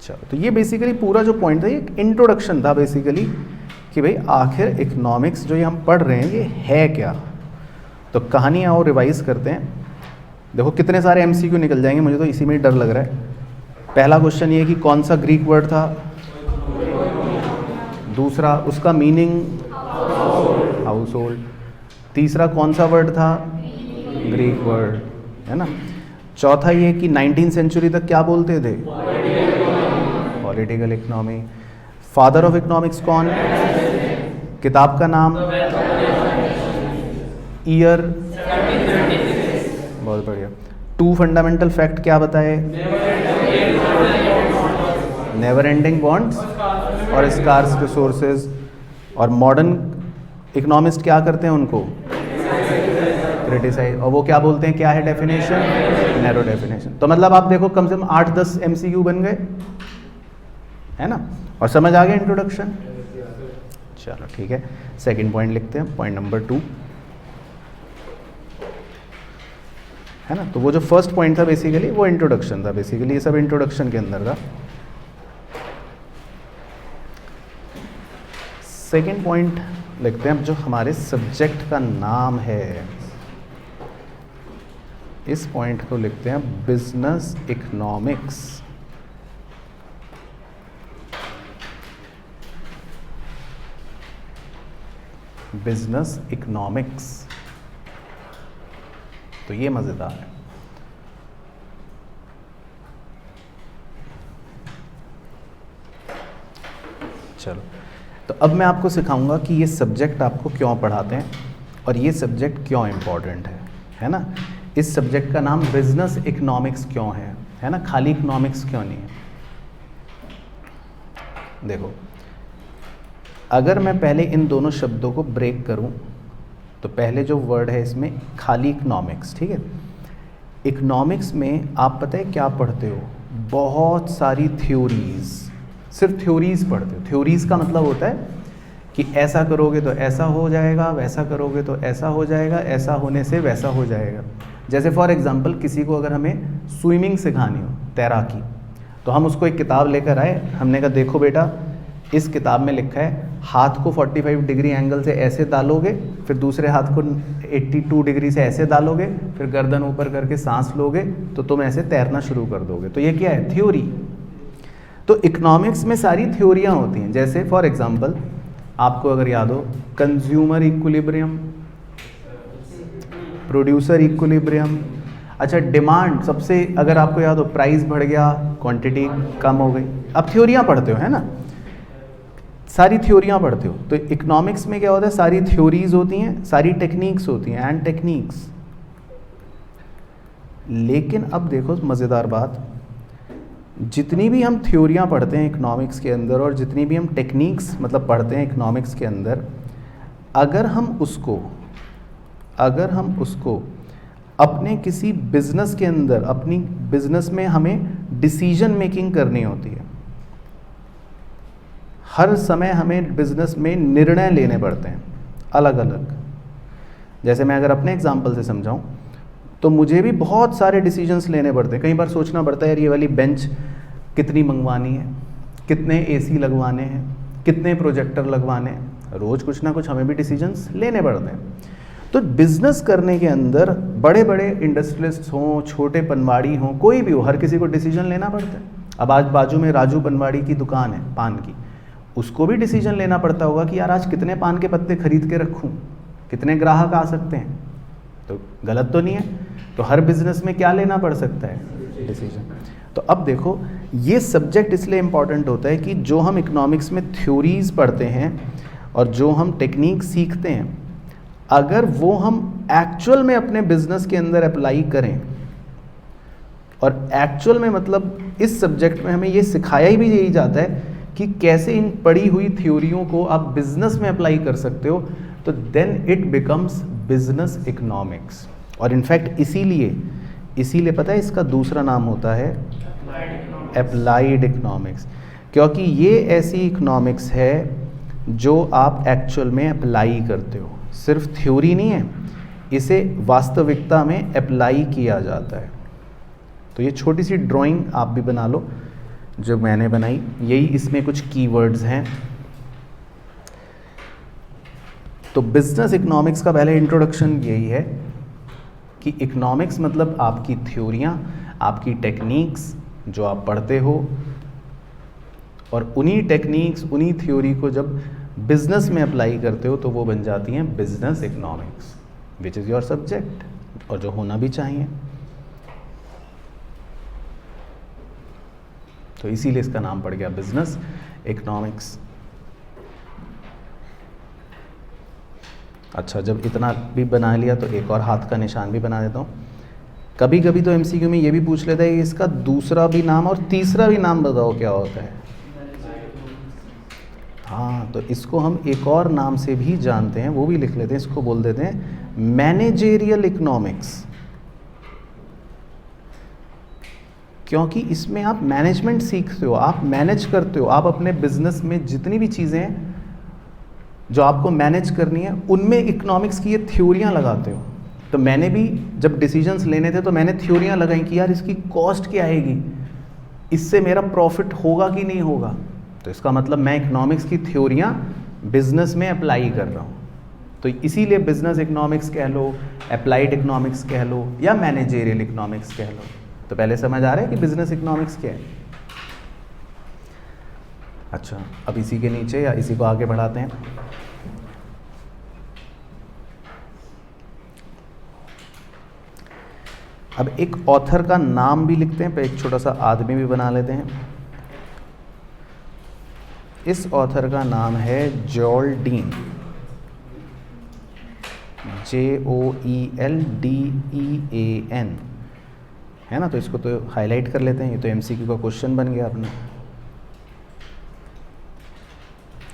Speaker 1: चलो, तो ये बेसिकली पूरा जो पॉइंट था ये एक इंट्रोडक्शन था बेसिकली कि भाई आखिर इकोनॉमिक्स जो ये हम पढ़ रहे हैं ये है क्या। तो कहानी और रिवाइज करते हैं। देखो कितने सारे एमसीक्यू निकल जाएंगे, मुझे तो इसी में ही डर लग रहा है। पहला क्वेश्चन ये कि कौन सा ग्रीक वर्ड था, दूसरा उसका मीनिंग हाउस होल्ड, तीसरा कौन सा वर्ड था, ग्रीक वर्ड, है ना। चौथा ये कि 19वीं सेंचुरी तक क्या बोलते थे, political economy. Father of economics कौन, किताब का नाम, ईयर, बहुत बढ़िया। 2 फंडामेंटल फैक्ट क्या बताए, नेवर एंडिंग बॉन्ड्स और स्कार्स रिसोर्सेज। और मॉडर्न इकोनॉमिस्ट क्या करते हैं, उनको क्रिटिसाइज, और वो क्या बोलते हैं, क्या है डेफिनेशन, नैरो डेफिनेशन। तो मतलब आप देखो कम से कम 8-10 एमसीक्यू बन गए, है ना। और समझ आ गया इंट्रोडक्शन। चलो ठीक है, सेकंड पॉइंट लिखते हैं, पॉइंट नंबर 2, है ना। तो वो जो फर्स्ट पॉइंट था बेसिकली वो इंट्रोडक्शन था, बेसिकली ये सब इंट्रोडक्शन के अंदर था। सेकंड पॉइंट लिखते हैं, अब जो हमारे सब्जेक्ट का नाम है, इस पॉइंट को लिखते हैं बिजनेस इकोनॉमिक्स। Business economics. तो ये मज़ेदार है। चलो, तो अब मैं आपको सिखाऊंगा कि ये सब्जेक्ट आपको क्यों पढ़ाते हैं और ये सब्जेक्ट क्यों इम्पॉर्टेंट है ना। इस सब्जेक्ट का नाम बिजनेस इकोनॉमिक्स क्यों है ना, खाली इकोनॉमिक्स क्यों नहीं है। देखो, अगर मैं पहले इन दोनों शब्दों को ब्रेक करूं तो पहले जो वर्ड है इसमें खाली इकोनॉमिक्स, ठीक है। इकोनॉमिक्स में आप पता है क्या पढ़ते हो, बहुत सारी थ्योरीज, सिर्फ थ्योरीज पढ़ते हो। थ्योरीज का मतलब होता है कि ऐसा करोगे तो ऐसा हो जाएगा, वैसा करोगे तो ऐसा हो जाएगा, ऐसा होने से वैसा हो जाएगा। जैसे फॉर एग्जांपल किसी को अगर हमें स्विमिंग सिखानी हो, तैराकी, तो हम उसको एक किताब लेकर आए, हमने कहा देखो बेटा इस किताब में लिखा है हाथ को 45 डिग्री एंगल से ऐसे डालोगे, फिर दूसरे हाथ को 82 डिग्री से ऐसे डालोगे, फिर गर्दन ऊपर करके सांस लोगे तो तुम ऐसे तैरना शुरू कर दोगे। तो ये क्या है, थ्योरी। तो इकोनॉमिक्स में सारी थ्योरियाँ होती हैं। जैसे फॉर एग्जांपल आपको अगर याद हो, कंज्यूमर इक्विलिब्रियम, प्रोड्यूसर इक्विलिब्रियम, अच्छा डिमांड, सबसे अगर आपको याद हो प्राइस बढ़ गया, क्वांटिटी कम हो गई। अब थ्योरियाँ पढ़ते हो है ना, सारी थ्योरियाँ पढ़ते हो। तो इकोनॉमिक्स में क्या होता है, सारी थ्योरीज होती हैं, सारी टेक्निक्स होती हैं, एंड टेक्निक्स। लेकिन अब देखो मज़ेदार बात, जितनी भी हम थ्योरियाँ पढ़ते हैं इकोनॉमिक्स के अंदर और जितनी भी हम टेक्निक्स मतलब पढ़ते हैं इकोनॉमिक्स के अंदर, अगर हम उसको अपने किसी बिजनेस के अंदर, अपनी बिजनेस में हमें डिसीजन मेकिंग करनी होती है, हर समय हमें बिजनेस में निर्णय लेने पड़ते हैं अलग अलग। जैसे मैं अगर अपने एग्जांपल से समझाऊं तो मुझे भी बहुत सारे डिसीजंस लेने पड़ते हैं। कई बार सोचना पड़ता है यार ये वाली बेंच कितनी मंगवानी है, कितने एसी लगवाने हैं, कितने प्रोजेक्टर लगवाने हैं, रोज़ कुछ ना कुछ हमें भी डिसीजंस लेने पड़ते हैं। तो बिज़नेस करने के अंदर बड़े बड़े इंडस्ट्रियलिस्ट हों, छोटे पनवाड़ी हों, कोई भी हो, हर किसी को डिसीजन लेना पड़ता है। अब आज बाजू में राजू पनवाड़ी की दुकान है पान की, उसको भी डिसीजन लेना पड़ता होगा कि यार आज कितने पान के पत्ते खरीद के रखूं, कितने ग्राहक आ सकते हैं, तो गलत तो नहीं है। तो हर बिजनेस में क्या लेना पड़ सकता है, डिसीजन। तो अब देखो ये सब्जेक्ट इसलिए इम्पॉर्टेंट होता है कि जो हम इकोनॉमिक्स में थ्योरीज पढ़ते हैं और जो हम टेक्निक सीखते हैं, अगर वो हम एक्चुअल में अपने बिजनेस के अंदर अप्लाई करें, और एक्चुअल में मतलब इस सब्जेक्ट में हमें ये सिखाया ही भी यही जाता है कि कैसे इन पढ़ी हुई थ्योरियों को आप बिजनेस में अप्लाई कर सकते हो, तो then it becomes business economics. और इनफैक्ट इसीलिए पता है इसका दूसरा नाम होता है अप्लाइड इकोनॉमिक्स, क्योंकि ये ऐसी इकोनॉमिक्स है जो आप एक्चुअल में अप्लाई करते हो, सिर्फ थ्योरी नहीं है, इसे वास्तविकता में अप्लाई किया जाता है। तो ये छोटी सी ड्राइंग आप भी बना लो जो मैंने बनाई, यही इसमें कुछ कीवर्ड्स हैं। तो बिजनेस इकोनॉमिक्स का पहले इंट्रोडक्शन यही है कि इकोनॉमिक्स मतलब आपकी थ्योरियाँ, आपकी टेक्निक्स जो आप पढ़ते हो, और उन्हीं टेक्निक्स, उन्हीं थ्योरी को जब बिजनेस में अप्लाई करते हो तो वो बन जाती हैं business economics, which is your subject, और जो होना भी चाहिए। तो इसीलिए इसका नाम पड़ गया बिजनेस इकोनॉमिक्स। अच्छा, जब इतना भी बना लिया तो एक और हाथ का निशान भी बना देता हूँ। कभी कभी तो एमसीक्यू में ये भी पूछ लेता है कि इसका दूसरा भी नाम और तीसरा भी नाम बताओ क्या होता है। हाँ, तो इसको हम एक और नाम से भी जानते हैं, वो भी लिख लेते हैं। इसको बोल देते हैं मैनेजेरियल इकोनॉमिक्स, क्योंकि इसमें आप मैनेजमेंट सीखते हो, आप मैनेज करते हो, आप अपने बिजनेस में जितनी भी चीज़ें हैं जो आपको मैनेज करनी है उनमें इकोनॉमिक्स की ये थ्योरियाँ लगाते हो। तो मैंने भी जब डिसीजंस लेने थे तो मैंने थ्योरियाँ लगाई कि यार इसकी कॉस्ट क्या आएगी, इससे मेरा प्रॉफिट होगा कि नहीं होगा। तो इसका मतलब मैं इकोनॉमिक्स की थ्योरियाँ बिजनेस में अप्लाई कर रहा हूँ। तो इसीलिए बिजनेस इकोनॉमिक्स कह लो, अप्लाइड इकोनॉमिक्स कह लो, या मैनेजेरियल इकोनॉमिक्स कह लो। तो पहले समझ आ रहा है कि बिजनेस इकोनॉमिक्स क्या है। अच्छा, अब इसी के नीचे या इसी को आगे बढ़ाते हैं। अब एक ऑथर का नाम भी लिखते हैं, पे एक छोटा सा आदमी भी बना लेते हैं। इस ऑथर का नाम है जॉल्डीन, JOELDEAN, है ना। तो इसको तो हाईलाइट कर लेते हैं, ये तो MCQ का क्वेश्चन बन गया अपना।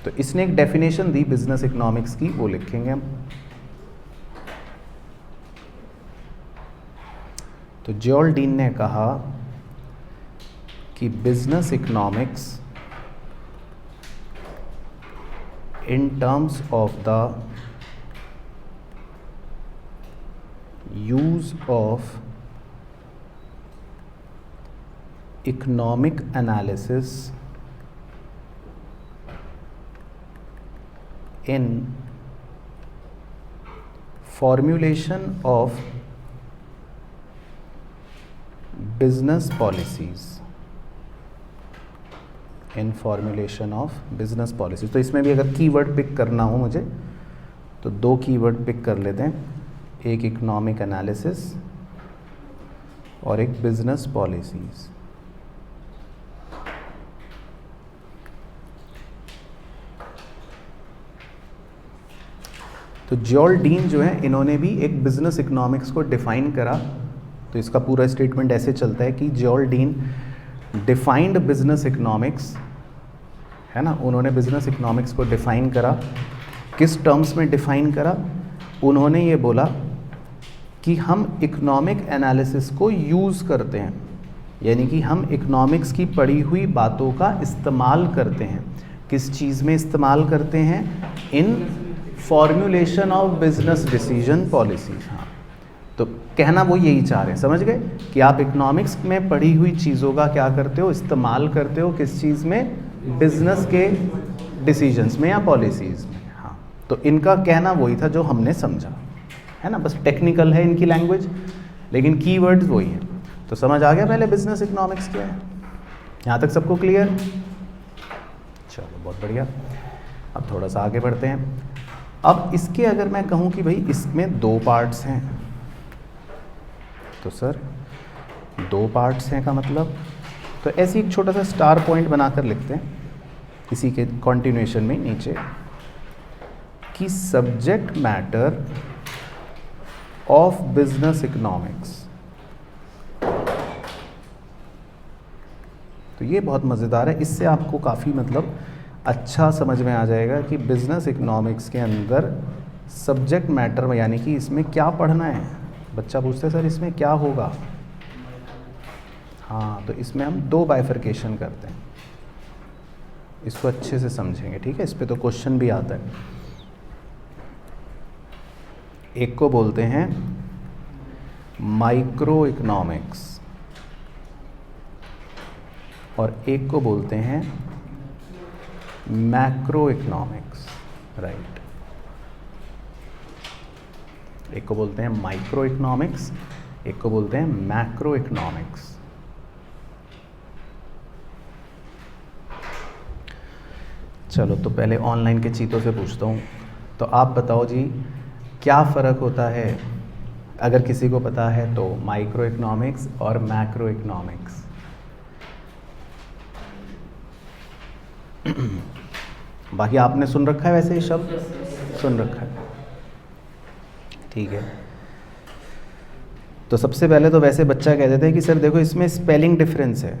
Speaker 1: तो इसने एक डेफिनेशन दी बिजनेस इकोनॉमिक्स की, वो लिखेंगे हम। तो जॉल्डीन ने कहा कि business economics in terms of the use of economic analysis in formulation of business policies, in formulation of business policy. तो इसमें भी अगर कीवर्ड पिक करना हो मुझे, तो 2 कीवर्ड पिक कर लेते हैं, एक इकोनॉमिक एनालिसिस और एक बिजनेस पॉलिसीज। तो जॉल्डीन जो है, इन्होंने भी एक बिजनेस इकोनॉमिक्स को डिफाइन करा। तो इसका पूरा स्टेटमेंट ऐसे चलता है कि जॉल्डीन डिफाइंड बिजनेस इकोनॉमिक्स, है ना। उन्होंने बिजनेस इकोनॉमिक्स को डिफाइन करा। किस टर्म्स में डिफाइन करा? उन्होंने ये बोला कि हम इकोनॉमिक एनालिसिस को यूज़ करते हैं, यानी कि हम इकोनॉमिक्स की पढ़ी हुई बातों का इस्तेमाल करते हैं। किस चीज़ में इस्तेमाल करते हैं? इन formulation of business decision policies. हाँ, तो कहना वो यही चाह रहे हैं, समझ गए कि आप इकोनॉमिक्स में पढ़ी हुई चीज़ों का क्या करते हो? इस्तेमाल करते हो। किस चीज़ में? बिजनेस के डिसीजंस में या पॉलिसीज़ में। हाँ, तो इनका कहना वही था जो हमने समझा, है ना। बस टेक्निकल है इनकी लैंग्वेज, लेकिन कीवर्ड्स वही है। तो समझ आ गया पहले बिजनेस इकोनॉमिक्स क्या है? यहाँ तक सबको क्लियर? चलो बहुत बढ़िया। अब थोड़ा सा आगे बढ़ते हैं। अब इसके अगर मैं कहूँ कि भाई इसमें 2 पार्ट्स हैं, तो सर 2 पार्ट्स हैं का मतलब, तो ऐसे एक छोटा सा स्टार पॉइंट बनाकर लिखते हैं इसी के कंटिन्यूएशन में नीचे कि subject matter of business economics. तो ये बहुत मज़ेदार है, इससे आपको काफ़ी मतलब अच्छा समझ में आ जाएगा कि बिजनेस इकोनॉमिक्स के अंदर सब्जेक्ट मैटर में, यानी कि इसमें क्या पढ़ना है। बच्चा पूछता है सर इसमें क्या होगा? हाँ, तो इसमें हम 2 बाइफरकेशन करते हैं, इसको अच्छे से समझेंगे, ठीक है। इस पे तो क्वेश्चन भी आता है। एक को बोलते हैं माइक्रो इकोनॉमिक्स और एक को बोलते हैं मैक्रो इकोनॉमिक्स, राइट। एक को बोलते हैं माइक्रो इकोनॉमिक्स, एक को बोलते हैं मैक्रो इकोनॉमिक्स। चलो तो पहले ऑनलाइन के चीतों से पूछता हूँ, तो आप बताओ जी क्या फ़र्क होता है, अगर किसी को पता है तो, माइक्रो इकोनॉमिक्स और मैक्रो इकोनॉमिक्स? बाकी आपने सुन रखा है वैसे ये शब्द? सुन रखा है, ठीक है। तो सबसे पहले तो वैसे बच्चा कह देता है कि सर देखो इसमें स्पेलिंग डिफरेंस है।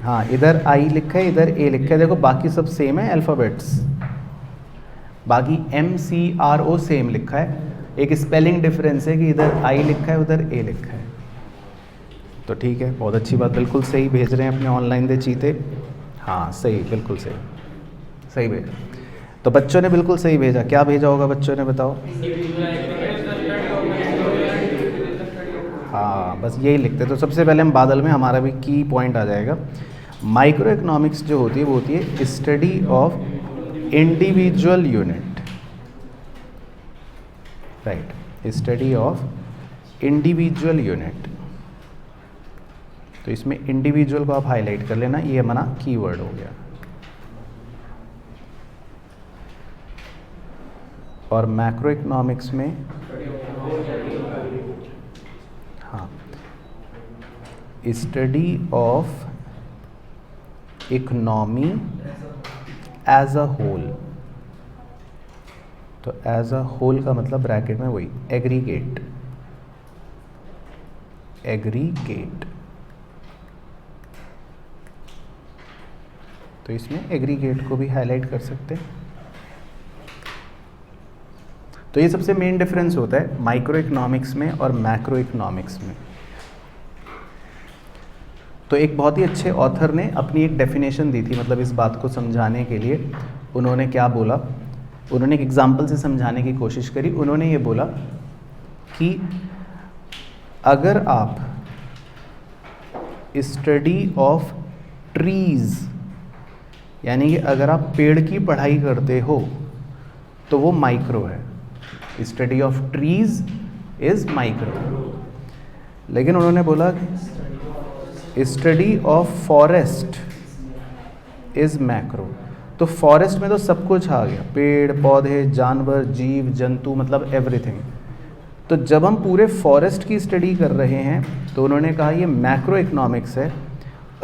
Speaker 1: हाँ, इधर आई लिखा है, इधर ए लिखा है, देखो बाकी सब सेम है अल्फ़ाबेट्स, बाकी MCRO सेम लिखा है, एक स्पेलिंग डिफरेंस है कि इधर आई लिखा है उधर ए लिखा है। तो ठीक है, बहुत अच्छी बात, बिल्कुल सही भेज रहे हैं अपने ऑनलाइन दे चीते। हाँ सही, बिल्कुल सही, सही भेजा। तो बच्चों ने बिल्कुल सही भेजा। क्या भेजा होगा बच्चों ने, बताओ? हाँ, बस यही लिखते। तो सबसे पहले हम बादल में, हमारा भी की पॉइंट आ जाएगा। माइक्रो इकोनॉमिक्स जो होती है वो होती है study of individual unit, right, study of individual unit. तो इसमें इंडिविजुअल को आप हाईलाइट कर लेना, ये हमारा कीवर्ड हो गया। और मैक्रो इकोनॉमिक्स में study of economy as a whole. तो एज अ होल का मतलब ब्रैकेट में वही एग्रीगेट, एग्रीगेट। तो इसमें एग्रीगेट को भी हाईलाइट कर सकते हैं। तो ये सबसे मेन डिफरेंस होता है माइक्रो इकोनॉमिक्स में और मैक्रो इकोनॉमिक्स में। तो एक बहुत ही अच्छे ऑथर ने अपनी एक डेफिनेशन दी थी, मतलब इस बात को समझाने के लिए उन्होंने क्या बोला, उन्होंने एक एग्जाम्पल से समझाने की कोशिश करी। उन्होंने ये बोला कि अगर आप स्टडी ऑफ ट्रीज, यानी कि अगर आप पेड़ की पढ़ाई करते हो तो वो माइक्रो है। Study of trees is micro. लेकिन उन्होंने बोला study of forest is macro. तो फॉरेस्ट में तो सब कुछ आ गया, पेड़ पौधे जानवर जीव जंतु, मतलब एवरीथिंग। तो जब हम पूरे फॉरेस्ट की स्टडी कर रहे हैं तो उन्होंने कहा ये मैक्रो इकोनॉमिक्स है,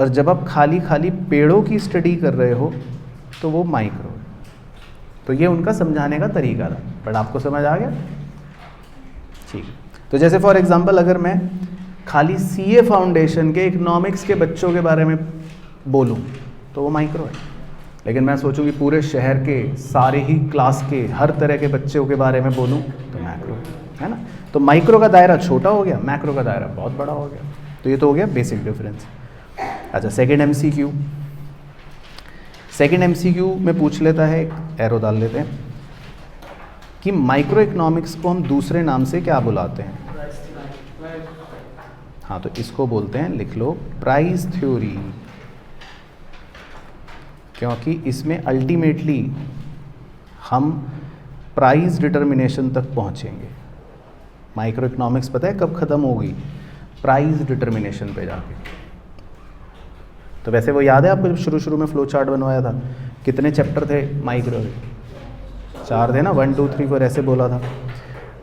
Speaker 1: और जब आप खाली खाली पेड़ों की स्टडी कर रहे हो तो वो माइक्रो है। तो ये उनका समझाने का तरीका था। बट आपको समझ आ गया? ठीक। तो जैसे फॉर एग्जांपल अगर मैं खाली सीए फाउंडेशन के इकोनॉमिक्स के बच्चों के बारे में बोलूं तो वो माइक्रो है। लेकिन मैं सोचूं कि पूरे शहर के सारे ही क्लास के हर तरह के बच्चों के बारे में बोलूं तो मैक्रो है ना। तो माइक्रो का दायरा छोटा हो गया, मैक्रो का दायरा बहुत बड़ा हो गया। तो ये तो हो गया बेसिक डिफरेंस। अच्छा, सेकंड एमसीक्यू। सेकंड एमसीक्यू में पूछ लेता है, एक एरो डाल लेते हैं कि माइक्रो इकोनॉमिक्स को हम दूसरे नाम से क्या बुलाते हैं। हाँ, तो इसको बोलते हैं, लिख लो, प्राइस थ्योरी। क्योंकि इसमें अल्टीमेटली हम प्राइस डिटर्मिनेशन तक पहुंचेंगे। माइक्रो इकोनॉमिक्स पता है कब ख़त्म होगी? प्राइस डिटर्मिनेशन पे जाके। तो वैसे वो याद है आपको जब शुरू शुरू में फ्लो चार्ट बनवाया था, कितने चैप्टर थे माइक्रो? 4 थे ना, 1 2 3 4 ऐसे बोला था।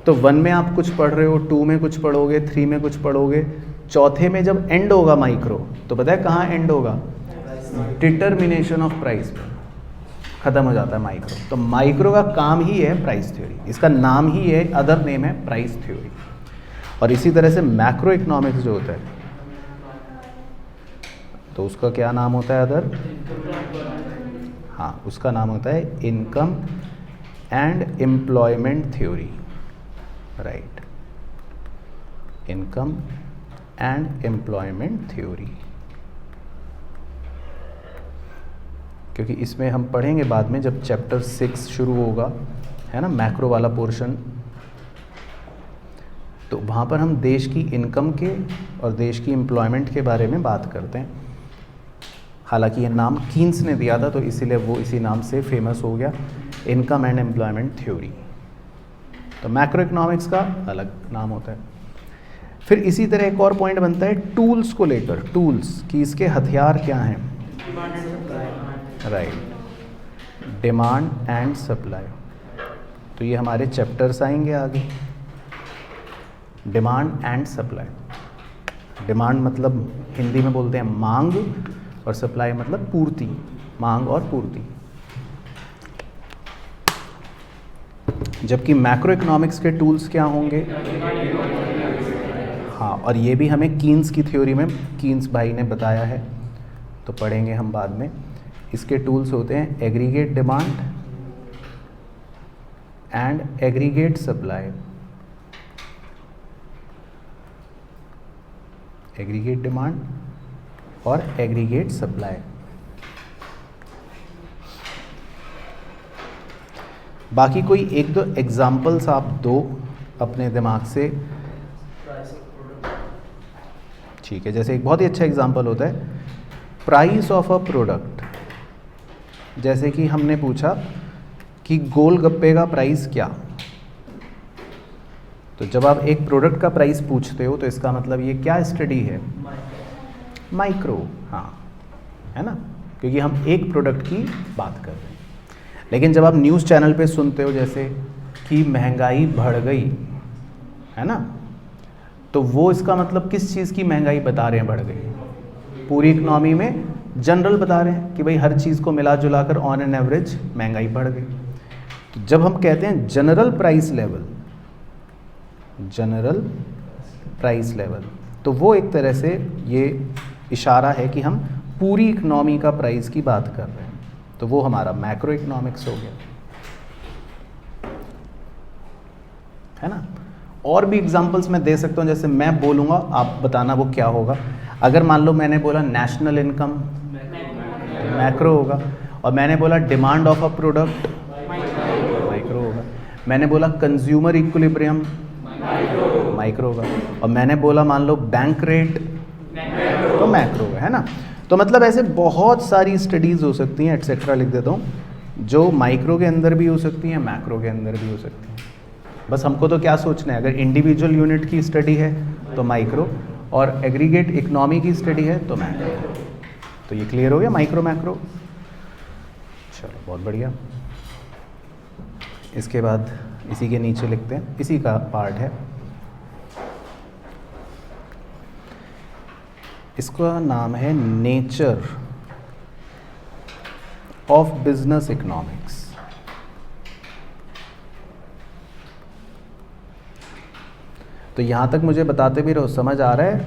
Speaker 1: तो 1 में आप कुछ पढ़ रहे हो, 2 में कुछ पढ़ोगे, 3 में कुछ पढ़ोगे, चौथे में जब एंड होगा माइक्रो, तो पता है कहाँ एंड होगा? डिटर्मिनेशन ऑफ प्राइस पे ख़त्म हो जाता है माइक्रो। तो माइक्रो का काम ही है प्राइस थ्योरी, इसका नाम ही है, अदर नेम है प्राइस थ्योरी। और इसी तरह से मैक्रो इकोनॉमिक्स जो होता है तो उसका क्या नाम होता है अदर? हाँ, उसका नाम होता है income and employment theory. Right, income and employment theory. क्योंकि इसमें हम पढ़ेंगे बाद में जब चैप्टर 6 शुरू होगा, है ना, मैक्रो वाला पोर्शन। तो वहाँ पर हम देश की इनकम के और देश की एम्प्लॉयमेंट के बारे में बात करते हैं। हालांकि ये नाम कीन्स ने दिया था तो इसीलिए वो इसी नाम से फेमस हो गया, इनकम एंड एम्प्लॉयमेंट थ्योरी। तो मैक्रो इकोनॉमिक्स का अलग नाम होता है। फिर इसी तरह एक और पॉइंट बनता है टूल्स को लेकर, टूल्स कि इसके हथियार क्या हैं। Right, demand and supply. तो ये हमारे चैप्टर्स आएंगे आगे। Demand and supply. डिमांड मतलब हिंदी में बोलते हैं मांग, और सप्लाई मतलब पूर्ति, मांग और पूर्ति। जबकि मैक्रो इकोनॉमिक्स के टूल्स क्या होंगे? हाँ, और ये भी हमें कीन्स की थ्योरी में कीन्स भाई ने बताया है, तो पढ़ेंगे हम बाद में। इसके टूल्स होते हैं aggregate demand and aggregate supply. Aggregate demand और एग्रीगेट सप्लाई। बाकी कोई 1-2 एग्जाम्पल्स आप दो अपने दिमाग से। ठीक है, जैसे एक बहुत ही अच्छा एग्जाम्पल होता है प्राइस ऑफ अ प्रोडक्ट। जैसे कि हमने पूछा कि गोलगप्पे का प्राइस क्या। तो जब आप एक प्रोडक्ट का प्राइस पूछते हो तो इसका मतलब ये क्या स्टडी है? माइक्रो। हाँ, है ना, क्योंकि हम एक प्रोडक्ट की बात कर रहे हैं। लेकिन जब आप न्यूज़ चैनल पे सुनते हो जैसे कि महंगाई बढ़ गई, है ना, तो वो इसका मतलब किस चीज़ की महंगाई बता रहे हैं बढ़ गई? पूरी इकनॉमी में जनरल बता रहे हैं कि भाई हर चीज़ को मिला जुला कर ऑन एन एवरेज महंगाई बढ़ गई। तो जब हम कहते हैं general price level, general price level, तो वो एक तरह से ये इशारा है कि हम पूरी इकनॉमी का प्राइस की बात कर रहे हैं, तो वो हमारा मैक्रो इकोनॉमिक्स हो गया, है ना। और भी एग्जांपल्स मैं दे सकता हूँ, जैसे मैं बोलूँगा आप बताना वो क्या होगा। अगर मान लो मैंने बोला नेशनल इनकम, मैक्रो होगा, और मैंने बोला demand of a product, micro होगा। मैंने बोला कंज्यूमर इक्विलिब्रियम, माइक्रो होगा। और मैंने बोला मान लो बैंक रेट, तो मैक्रो होगा, है ना। तो मतलब ऐसे बहुत सारी स्टडीज़ हो सकती हैं, एटसेट्रा लिख देता हूँ, जो माइक्रो के अंदर भी हो सकती हैं, मैक्रो के अंदर भी हो सकती हैं। बस हमको तो क्या सोचना है, अगर इंडिविजुअल यूनिट की स्टडी है तो माइक्रो, और एग्रीगेट इकोनॉमी की स्टडी है तो मैक्रो। तो ये क्लियर हो गया माइक्रो मैक्रो। चलो बहुत बढ़िया। इसके बाद इसी के नीचे लिखते हैं, इसी का पार्ट है, इसका नाम है नेचर ऑफ बिजनेस इकोनॉमिक्स। तो यहाँ तक मुझे बताते भी रहो, समझ आ रहा है?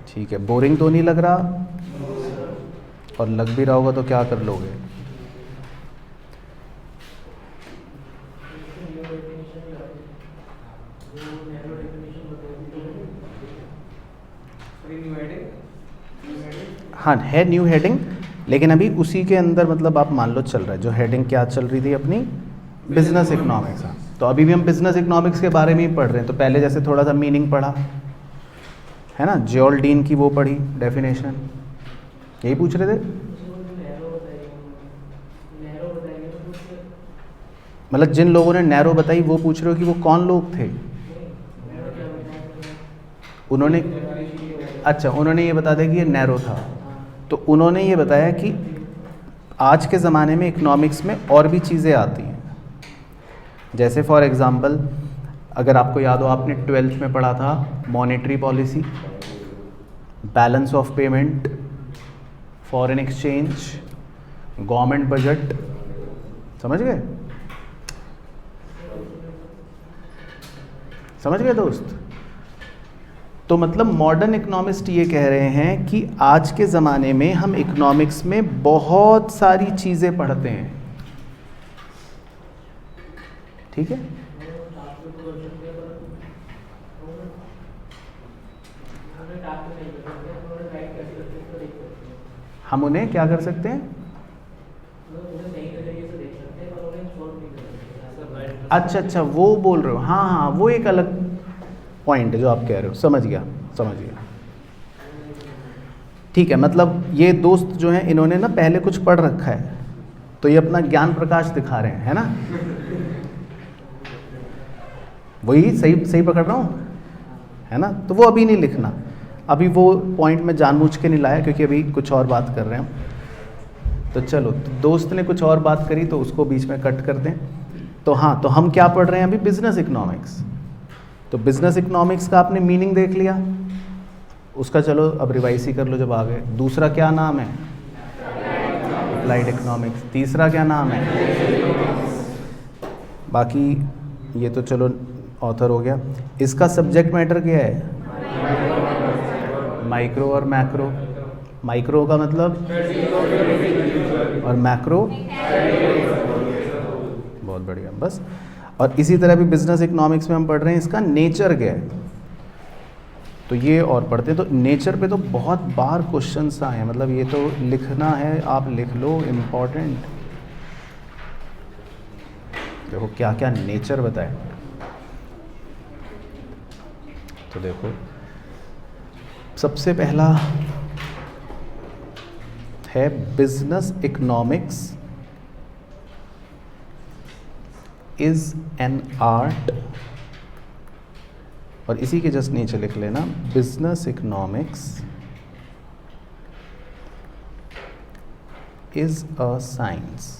Speaker 1: ठीक है, बोरिंग तो नहीं लग रहा? और लग भी रहा होगा तो क्या कर लोगे? हाँ है न्यू हेडिंग, लेकिन अभी उसी के अंदर मतलब आप मान लो चल रहा है, जो हेडिंग क्या चल रही थी अपनी, बिजनेस इकोनॉमिक्स। तो अभी भी हम बिजनेस इकोनॉमिक्स के बारे में ही पढ़ रहे हैं। तो पहले जैसे थोड़ा सा मीनिंग पढ़ा है ना, जॉल्डीन की वो पढ़ी डेफिनेशन, यही पूछ रहे थे। मतलब जिन लोगों ने नैरो बताई वो पूछ रहे हो कि वो कौन लोग थे? उन्होंने, अच्छा उन्होंने ये बता दिया कि ये नैरो था। तो उन्होंने ये बताया कि आज के ज़माने में इकोनॉमिक्स में और भी चीज़ें आती हैं। जैसे फॉर एग्ज़ाम्पल, अगर आपको याद हो, आपने 12th में पढ़ा था monetary policy, balance of payment, foreign exchange, government budget, समझ गए? समझ गए दोस्त? तो मतलब मॉडर्न इकोनॉमिस्ट ये कह रहे हैं कि आज के ज़माने में हम इकोनॉमिक्स में बहुत सारी चीज़ें पढ़ते हैं, ठीक है। हम उन्हें क्या कर सकते हैं? अच्छा वो बोल रहे हो, हाँ हाँ वो एक अलग पॉइंट है जो आप कह रहे हो, समझ गया। ठीक है, मतलब ये दोस्त जो हैं इन्होंने ना पहले कुछ पढ़ रखा है, तो ये अपना ज्ञान प्रकाश दिखा रहे हैं, है ना। वही सही पकड़ रहा हूँ, है ना। तो वो अभी नहीं लिखना, अभी वो पॉइंट में जानबूझ के नहीं लाया क्योंकि अभी कुछ और बात कर रहे हैं हम। तो चलो, तो दोस्त ने कुछ और बात करी तो उसको बीच में कट कर दें। तो हाँ, तो हम क्या पढ़ रहे हैं अभी? Business economics. तो बिजनेस इकोनॉमिक्स का आपने मीनिंग देख लिया, उसका चलो अब रिवाइज ही कर लो जब आ गए। दूसरा क्या नाम है? Applied economics. तीसरा क्या नाम है? बाकी ये तो चलो ऑथर हो गया। इसका सब्जेक्ट मैटर क्या है? माइक्रो और मैक्रो। माइक्रो का मतलब, और मैक्रो, बहुत बढ़िया। बस, और इसी तरह भी बिजनेस इकोनॉमिक्स में हम पढ़ रहे हैं इसका नेचर क्या है, तो ये और पढ़ते हैं। तो नेचर पे तो बहुत बार क्वेश्चंस आए हैं, मतलब ये तो लिखना है, आप लिख लो, इम्पोर्टेंट। देखो क्या क्या नेचर बताए। तो देखो सबसे पहला है business economics is an art, और इसी के जस्ट नीचे लिख लेना business economics is a science.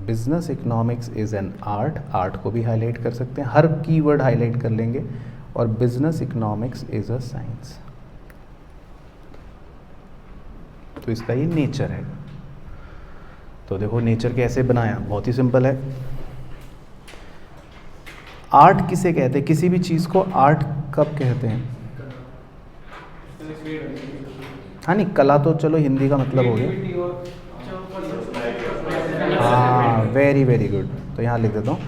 Speaker 1: Business economics is an art, art को भी हाईलाइट कर सकते हैं, हर कीवर्ड हाईलाइट कर लेंगे और business economics is a science. तो इसका ये नेचर है। तो देखो नेचर कैसे बनाया, बहुत ही सिंपल है। आर्ट किसे कहते हैं, किसी भी चीज़ को आर्ट कब कहते हैं? हाँ नहीं, कला तो चलो हिंदी का मतलब हो गया। हाँ, वेरी वेरी गुड। तो यहाँ लिख देता हूँ,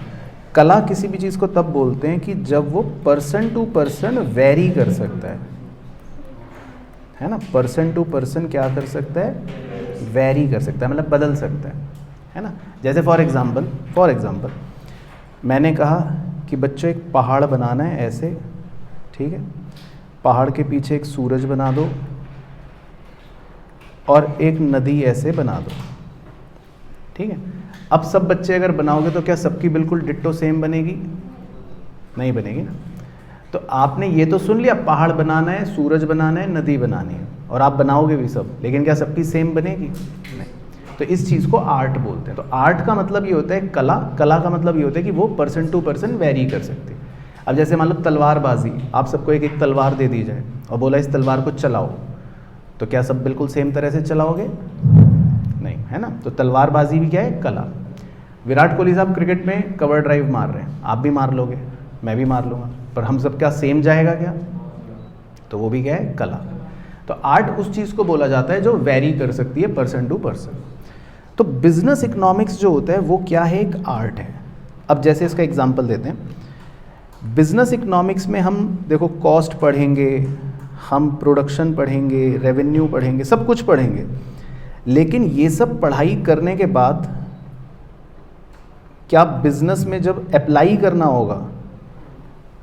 Speaker 1: कला किसी भी चीज़ को तब बोलते हैं कि जब वो पर्सन टू पर्सन वेरी कर सकता है ना। पर्सन टू पर्सन क्या कर सकता है? वेरी कर सकता है, मतलब बदल सकता है ना। जैसे फॉर एग्जांपल मैंने कहा कि बच्चों एक पहाड़ बनाना है ऐसे, ठीक है। पहाड़ के पीछे एक सूरज बना दो और एक नदी ऐसे बना दो, ठीक है। अब सब बच्चे अगर बनाओगे तो क्या सबकी बिल्कुल डिट्टो सेम बनेगी? नहीं बनेगी ना। तो आपने ये तो सुन लिया, पहाड़ बनाना है, सूरज बनाना है, नदी बनानी है, और आप बनाओगे भी सब, लेकिन क्या सबकी सेम बनेगी? नहीं। तो इस चीज़ को आर्ट बोलते हैं। तो आर्ट का मतलब ये होता है कला, कला का मतलब ये होता है कि वो पर्सन टू पर्सन वेरी कर सकती है। अब जैसे मान लो तलवारबाजी, आप सबको एक एक तलवार दे दी जाए और बोला इस तलवार को चलाओ, तो क्या सब बिल्कुल सेम तरह से चलाओगे? नहीं, है ना। तो तलवारबाजी भी क्या है? कला। विराट कोहली साहब क्रिकेट में कवर ड्राइव मार रहे हैं, आप भी मार लोगे, मैं भी मार लूँगा, पर हम सब क्या सेम जाएगा क्या? तो वो भी क्या है? कला। तो आर्ट उस चीज़ को बोला जाता है जो वेरी कर सकती है पर्सन टू पर्सन। तो बिजनेस इकोनॉमिक्स जो होता है वो क्या है? एक आर्ट है। अब जैसे इसका एग्जांपल देते हैं, बिजनेस इकोनॉमिक्स में हम देखो कॉस्ट पढ़ेंगे, हम प्रोडक्शन पढ़ेंगे, रेवेन्यू पढ़ेंगे, सब कुछ पढ़ेंगे, लेकिन ये सब पढ़ाई करने के बाद क्या बिजनेस में जब अप्लाई करना होगा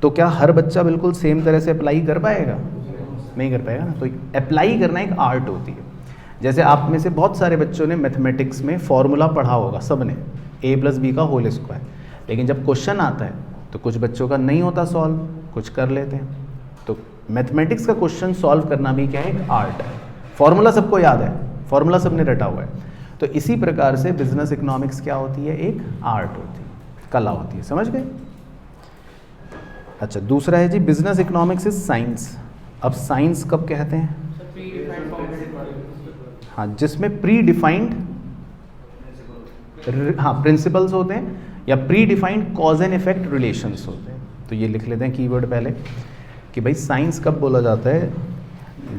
Speaker 1: तो क्या हर बच्चा बिल्कुल सेम तरह से अप्लाई कर पाएगा? नहीं कर पाएगा ना। तो अप्लाई करना एक आर्ट होती है। जैसे आप में से बहुत सारे बच्चों ने मैथमेटिक्स में फॉर्मूला पढ़ा होगा, सब ने, a+b का होल स्क्वायर, लेकिन जब क्वेश्चन आता है तो कुछ बच्चों का नहीं होता सॉल्व, कुछ कर लेते हैं। तो मैथमेटिक्स का क्वेश्चन सॉल्व करना भी क्या है? एक आर्ट है। फॉर्मूला सबको याद है, फॉर्मूला सबने रटा हुआ है। तो इसी प्रकार से बिजनेस इकोनॉमिक्स क्या होती है? एक आर्ट होती है, कला होती है। समझ गए? अच्छा, दूसरा है जी बिजनेस इकोनॉमिक्स इज साइंस। अब साइंस कब कहते हैं? हाँ, जिसमें प्री डिफाइंड प्रिंसिपल्स होते हैं या pre defined cause and effect relations होते हैं। तो ये लिख लेते हैं कीवर्ड पहले कि भाई साइंस कब बोला जाता है?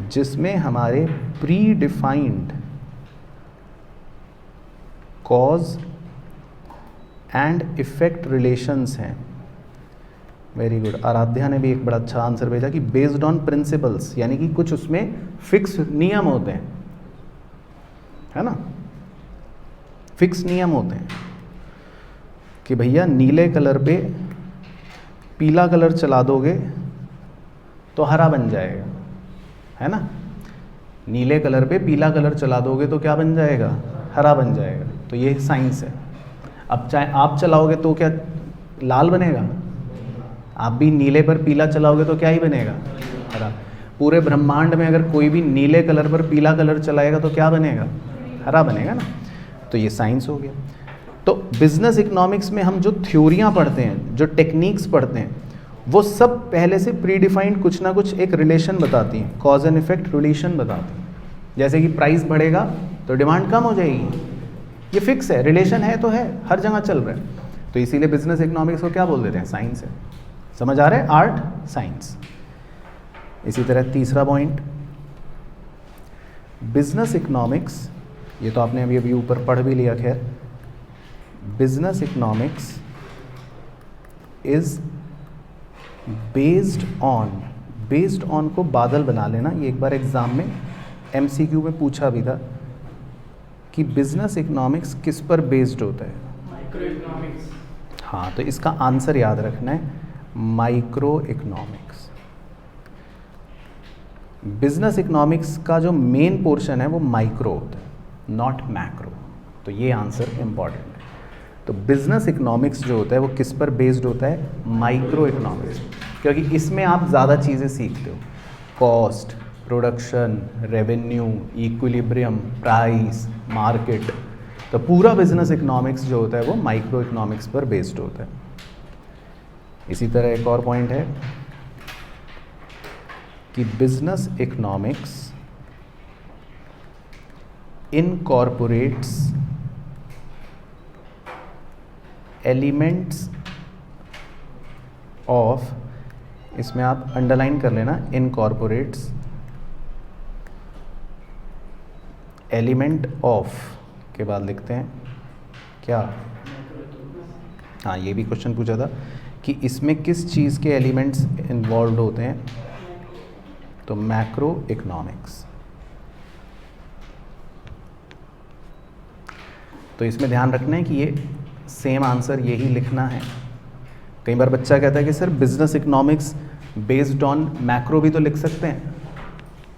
Speaker 1: जिसमें हमारे predefined cause and effect relations हैं। Very good. आराध्या ने भी एक बड़ा अच्छा आंसर भेजा कि बेस्ड ऑन प्रिंसिपल्स, यानी कि कुछ उसमें फिक्स नियम होते हैं, है ना। फिक्स नियम होते हैं कि भैया नीले कलर पे पीला कलर चला दोगे तो हरा बन जाएगा, है ना। नीले कलर पे पीला कलर चला दोगे तो क्या बन जाएगा? हरा बन जाएगा। तो ये साइंस है। अब चाहे आप चलाओगे तो क्या लाल बनेगा? आप भी नीले पर पीला चलाओगे तो क्या ही बनेगा? हरा। पूरे ब्रह्मांड में अगर कोई भी नीले कलर पर पीला कलर चलाएगा तो क्या बनेगा? हरा बनेगा ना। तो ये साइंस हो गया। तो बिजनेस इकोनॉमिक्स में हम जो थ्योरियाँ पढ़ते हैं, जो टेक्निक्स पढ़ते हैं, वो सब पहले से प्री डिफाइंड कुछ ना कुछ एक रिलेशन बताती हैं, कॉज एंड इफेक्ट रिलेशन बताती हैं। जैसे कि प्राइस बढ़ेगा तो डिमांड कम हो जाएगी, ये फिक्स है, रिलेशन है तो है, हर जगह चल रहा है। तो इसीलिए बिजनेस इकोनॉमिक्स को क्या बोल देते हैं? साइंस है। समझ आ रहा है? Art, science. इसी तरह तीसरा पॉइंट, बिजनेस इकोनॉमिक्स, ये तो आपने अभी अभी ऊपर पढ़ भी लिया। खैर, business economics is based on को बादल बना लेना। ये एक बार एग्जाम में MCQ में पूछा भी था कि बिजनेस इकोनॉमिक्स किस पर बेस्ड होता है?
Speaker 2: Micro economics.
Speaker 1: हाँ, तो इसका आंसर याद रखना है, माइक्रो इकोनॉमिक्स। बिजनेस इकोनॉमिक्स का जो मेन पोर्शन है वो माइक्रो होता है, नॉट मैक्रो। तो ये आंसर इम्पॉर्टेंट है। तो बिजनेस इकोनॉमिक्स जो होता है वो किस पर बेस्ड होता है? माइक्रो इकोनॉमिक्स, क्योंकि इसमें आप ज़्यादा चीज़ें सीखते हो, cost, production, revenue, equilibrium, price, market. तो पूरा बिजनेस इकोनॉमिक्स जो होता है वो माइक्रो इकोनॉमिक्स पर बेस्ड होता है। इसी तरह एक और पॉइंट है, कि business economics incorporates elements of, इसमें आप अंडरलाइन कर लेना, इनकॉर्पोरेट्स एलिमेंट ऑफ के बाद लिखते हैं क्या, हाँ ये भी क्वेश्चन पूछा था कि इसमें किस चीज़ के एलिमेंट्स इन्वॉल्व होते हैं, तो मैक्रो इकोनॉमिक्स। तो इसमें ध्यान रखना है कि ये सेम आंसर यही लिखना है। कई बार बच्चा कहता है कि sir business economics based on macro भी तो लिख सकते हैं,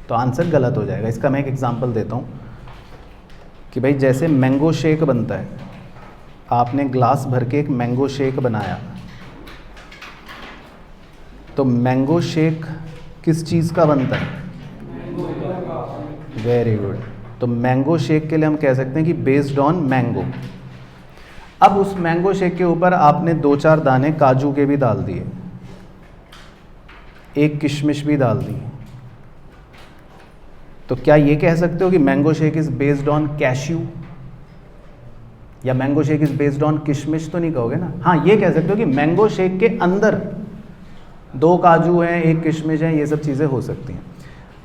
Speaker 1: तो आंसर गलत हो जाएगा। इसका मैं एक एग्जांपल देता हूँ कि भाई जैसे मैंगो शेक बनता है, आपने ग्लास भर के एक मैंगो शेक बनाया, तो मैंगो शेक किस चीज़ का बनता है, वेरी गुड। तो मैंगो शेक के लिए हम कह सकते हैं कि बेस्ड ऑन मैंगो। अब उस मैंगो शेक के ऊपर आपने 2-4 दाने काजू के भी डाल दिए, एक किशमिश भी डाल दी, तो क्या ये कह सकते हो कि mango shake is based on cashew या mango shake is based on किशमिश? तो नहीं कहोगे ना। हाँ ये कह सकते हो कि मैंगो शेक के अंदर 2 काजू हैं, 1 किशमिश है, ये सब चीज़ें हो सकती हैं।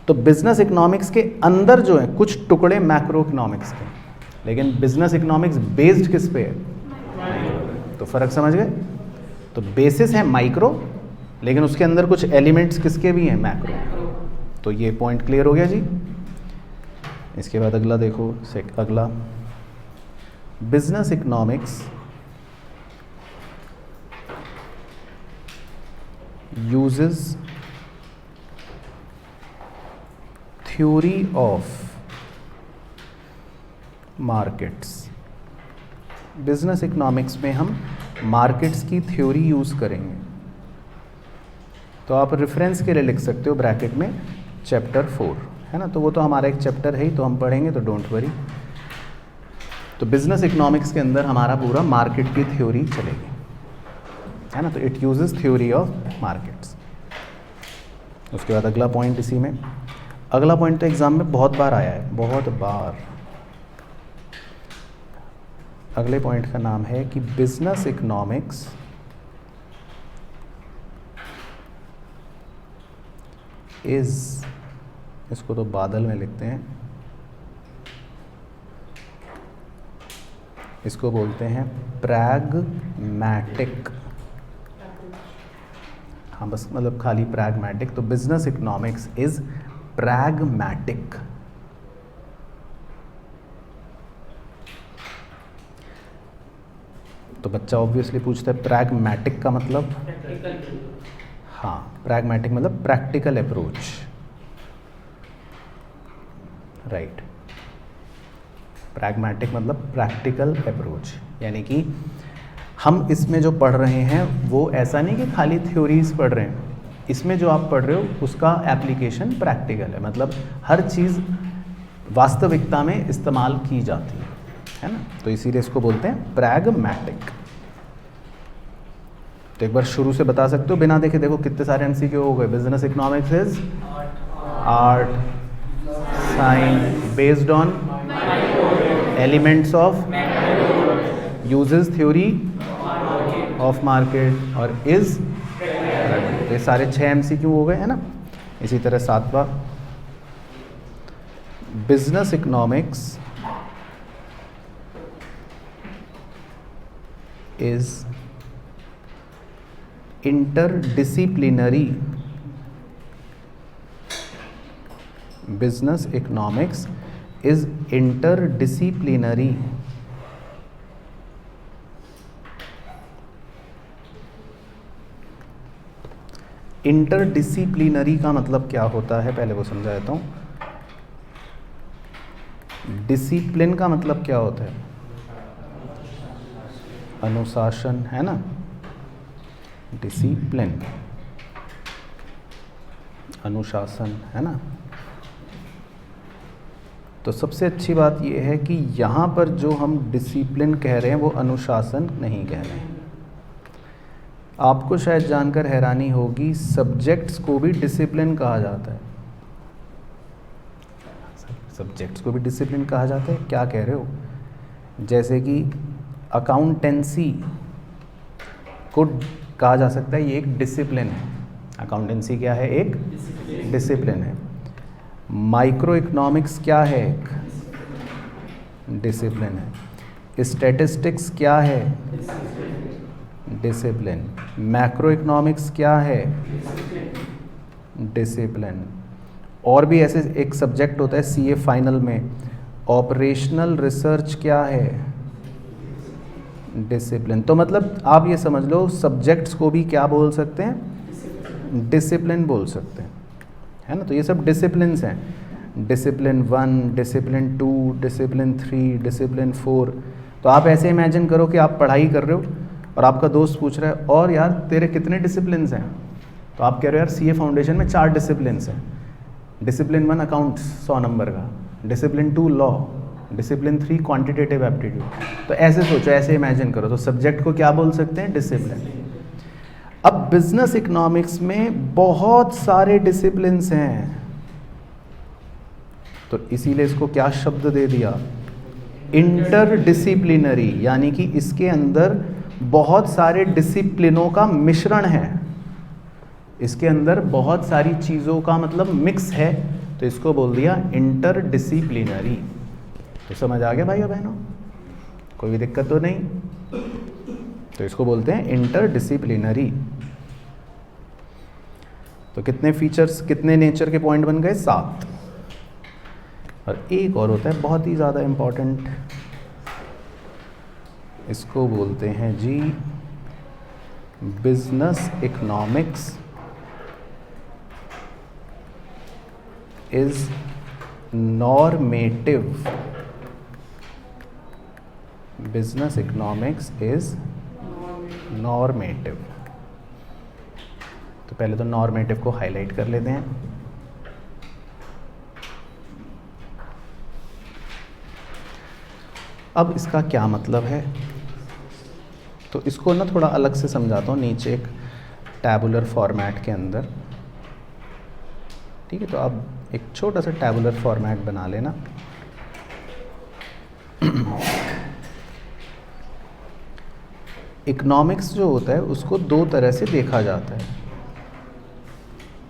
Speaker 1: तो बिजनेस इकोनॉमिक्स के अंदर जो है कुछ टुकड़े मैक्रो इकोनॉमिक्स के, लेकिन बिजनेस इकोनॉमिक्स बेस्ड किस पे है, तो फर्क समझ गए। तो बेसिस है माइक्रो, लेकिन उसके अंदर कुछ एलिमेंट्स किसके भी हैं, मैक्रो। तो ये पॉइंट क्लियर हो गया जी। इसके बाद अगला देखो, अगला business economics uses theory of markets. Business economics में हम मार्केट्स की थ्योरी यूज़ करेंगे। तो आप रेफरेंस के लिए लिख सकते हो ब्रैकेट में चैप्टर 4, है ना, तो वो तो हमारा एक चैप्टर है ही, तो हम पढ़ेंगे, तो डोंट वरी। तो बिजनेस इकोनॉमिक्स के अंदर हमारा पूरा मार्केट की थ्योरी चलेगी, है ना, तो it uses theory of markets. उसके बाद अगला पॉइंट, इसी में अगला पॉइंट तो एग्जाम में बहुत बार आया है, बहुत बार। अगले पॉइंट का नाम है कि बिजनेस इकोनॉमिक्स इज, इसको तो बादल में लिखते हैं, इसको बोलते हैं प्रैग्मैटिक। हाँ बस मतलब खाली प्रैग्मैटिक। तो बिजनेस इकोनॉमिक्स इज प्रैग्मैटिक। तो बच्चा ऑब्वियसली पूछता है प्रैग्मैटिक का मतलब, हाँ प्रैग्मैटिक मतलब प्रैक्टिकल अप्रोच, राइट। प्रैग्मैटिक मतलब प्रैक्टिकल अप्रोच, यानी कि हम इसमें जो पढ़ रहे हैं वो ऐसा नहीं कि खाली थ्योरीज पढ़ रहे हैं, इसमें जो आप पढ़ रहे हो उसका एप्लीकेशन प्रैक्टिकल है, मतलब हर चीज़ वास्तविकता में इस्तेमाल की जाती है ना, तो इसीलिए इसको बोलते हैं प्रैग्मैटिक। तो एक बार शुरू से बता सकते हो बिना देखे, देखो कितने सारे एमसीक्यू हो गए। Business economics is art science based on elements of, uses theory of market, और इज, ये सारे 6 एमसीक्यू हो गए, है ना। इसी तरह 7वां, business economics is interdisciplinary. Business economics is interdisciplinary. Interdisciplinary का मतलब क्या होता है, पहले वो समझा देता हूँ। डिसिप्लिन का मतलब क्या होता है, अनुशासन, है ना, डिसिप्लिन अनुशासन, है ना। तो सबसे अच्छी बात यह है कि यहाँ पर जो हम डिसिप्लिन कह रहे हैं वो अनुशासन नहीं कह रहे हैं। आपको शायद जानकर हैरानी होगी, सब्जेक्ट्स को भी डिसिप्लिन कहा जाता है। सब्जेक्ट्स को भी डिसिप्लिन कहा जाता है, क्या कह रहे हो? जैसे कि अकाउंटेंसी को कहा जा सकता है ये एक डिसिप्लिन है। अकाउंटेंसी क्या है? एक डिसिप्लिन है। माइक्रो इकोनॉमिक्स क्या है? एक डिसिप्लिन है। स्टैटिस्टिक्स क्या है? डिसिप्लिन। मैक्रो इकोनॉमिक्स क्या है? डिसिप्लिन। और भी ऐसे एक सब्जेक्ट होता है सीए फाइनल में, ऑपरेशनल रिसर्च क्या है? डिसिप्लिन। तो मतलब आप ये समझ लो सब्जेक्ट्स को भी क्या बोल सकते हैं? डिसिप्लिन बोल सकते हैं, है ना। तो ये सब डिसिप्लिन्स हैं, डिसिप्लिन 1, डिसिप्लिन 2, डिसिप्लिन 3, डिसिप्लिन 4। तो आप ऐसे इमेजिन करो कि आप पढ़ाई कर रहे हो और आपका दोस्त पूछ रहा है और यार तेरे कितने डिसिप्लिन्स हैं? तो आप कह रहे हो यार सीए फाउंडेशन में 4 डिसिप्लिन्स हैं। डिसिप्लिन 1 अकाउंट्स 100 नंबर का, discipline 2 law, discipline 3 quantitative aptitude. तो ऐसे सोचो, ऐसे इमेजिन करो, तो सब्जेक्ट को क्या बोल सकते हैं? डिसिप्लिन। अब बिजनेस इकोनॉमिक्स में बहुत सारे डिसिप्लिन्स हैं, तो इसीलिए इसको क्या शब्द दे दिया? इंटरडिसिप्लिनरी। यानी कि इसके अंदर बहुत सारे डिसिप्लिनों का मिश्रण है, इसके अंदर बहुत सारी चीज़ों का मतलब मिक्स है, तो इसको बोल दिया इंटरडिसिप्लिनरी। तो समझ आ गया भाइयों बहनों? कोई भी दिक्कत तो नहीं? तो इसको बोलते हैं इंटरडिसिप्लिनरी। तो कितने फीचर्स, कितने नेचर के पॉइंट बन गए? 7। और एक और होता है बहुत ही ज़्यादा इम्पॉर्टेंट, इसको बोलते हैं जी business economics is normative. Business economics is normative. तो पहले तो नॉर्मेटिव को हाईलाइट कर लेते हैं। अब इसका क्या मतलब है, तो इसको ना थोड़ा अलग से समझाता हूँ, नीचे एक टैबुलर फॉर्मेट के अंदर। ठीक है, तो आप एक छोटा सा टैबुलर फॉर्मेट बना लेना। इकोनॉमिक्स जो होता है उसको 2 तरह से देखा जाता है,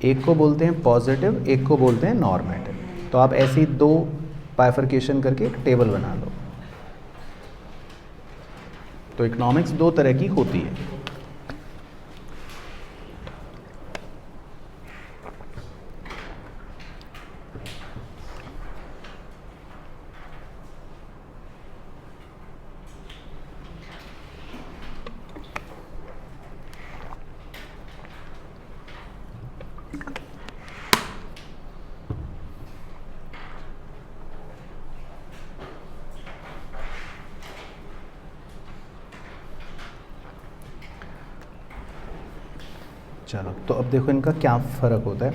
Speaker 1: एक को बोलते हैं पॉजिटिव, एक को बोलते हैं नॉर्मेटिव। तो आप ऐसे ही 2 बाइफरकेशन करके एक टेबल बना लो। तो इकोनॉमिक्स 2 तरह की होती है। चलो, तो अब देखो इनका क्या फ़र्क होता है।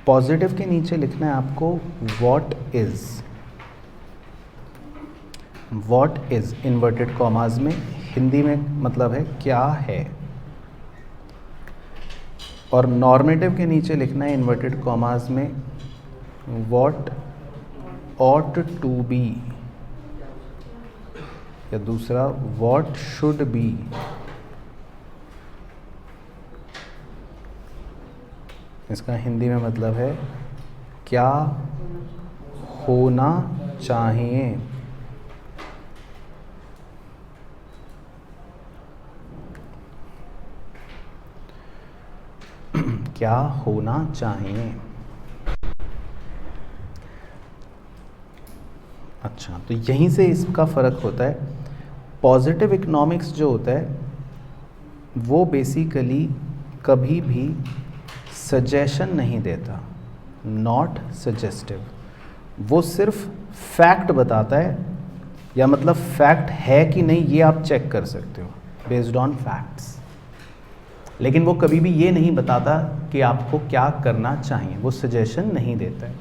Speaker 1: पॉजिटिव के नीचे लिखना है आपको what is. What is inverted commas में हिंदी में मतलब है क्या है। और नॉर्मेटिव के नीचे लिखना है इन्वर्टेड कॉमास में व्हाट ऑट टू बी, या दूसरा व्हाट शुड बी। इसका हिंदी में मतलब है क्या होना चाहिए। क्या होना चाहिए। अच्छा, तो यहीं से इसका फ़र्क होता है। पॉजिटिव इकोनॉमिक्स जो होता है वो बेसिकली कभी भी सजेशन नहीं देता, नॉट सजेस्टिव। वो सिर्फ फैक्ट बताता है, या मतलब फैक्ट है कि नहीं ये आप चेक कर सकते हो बेस्ड ऑन फैक्ट्स। लेकिन वो कभी भी ये नहीं बताता कि आपको क्या करना चाहिए, वो सजेशन नहीं देता है।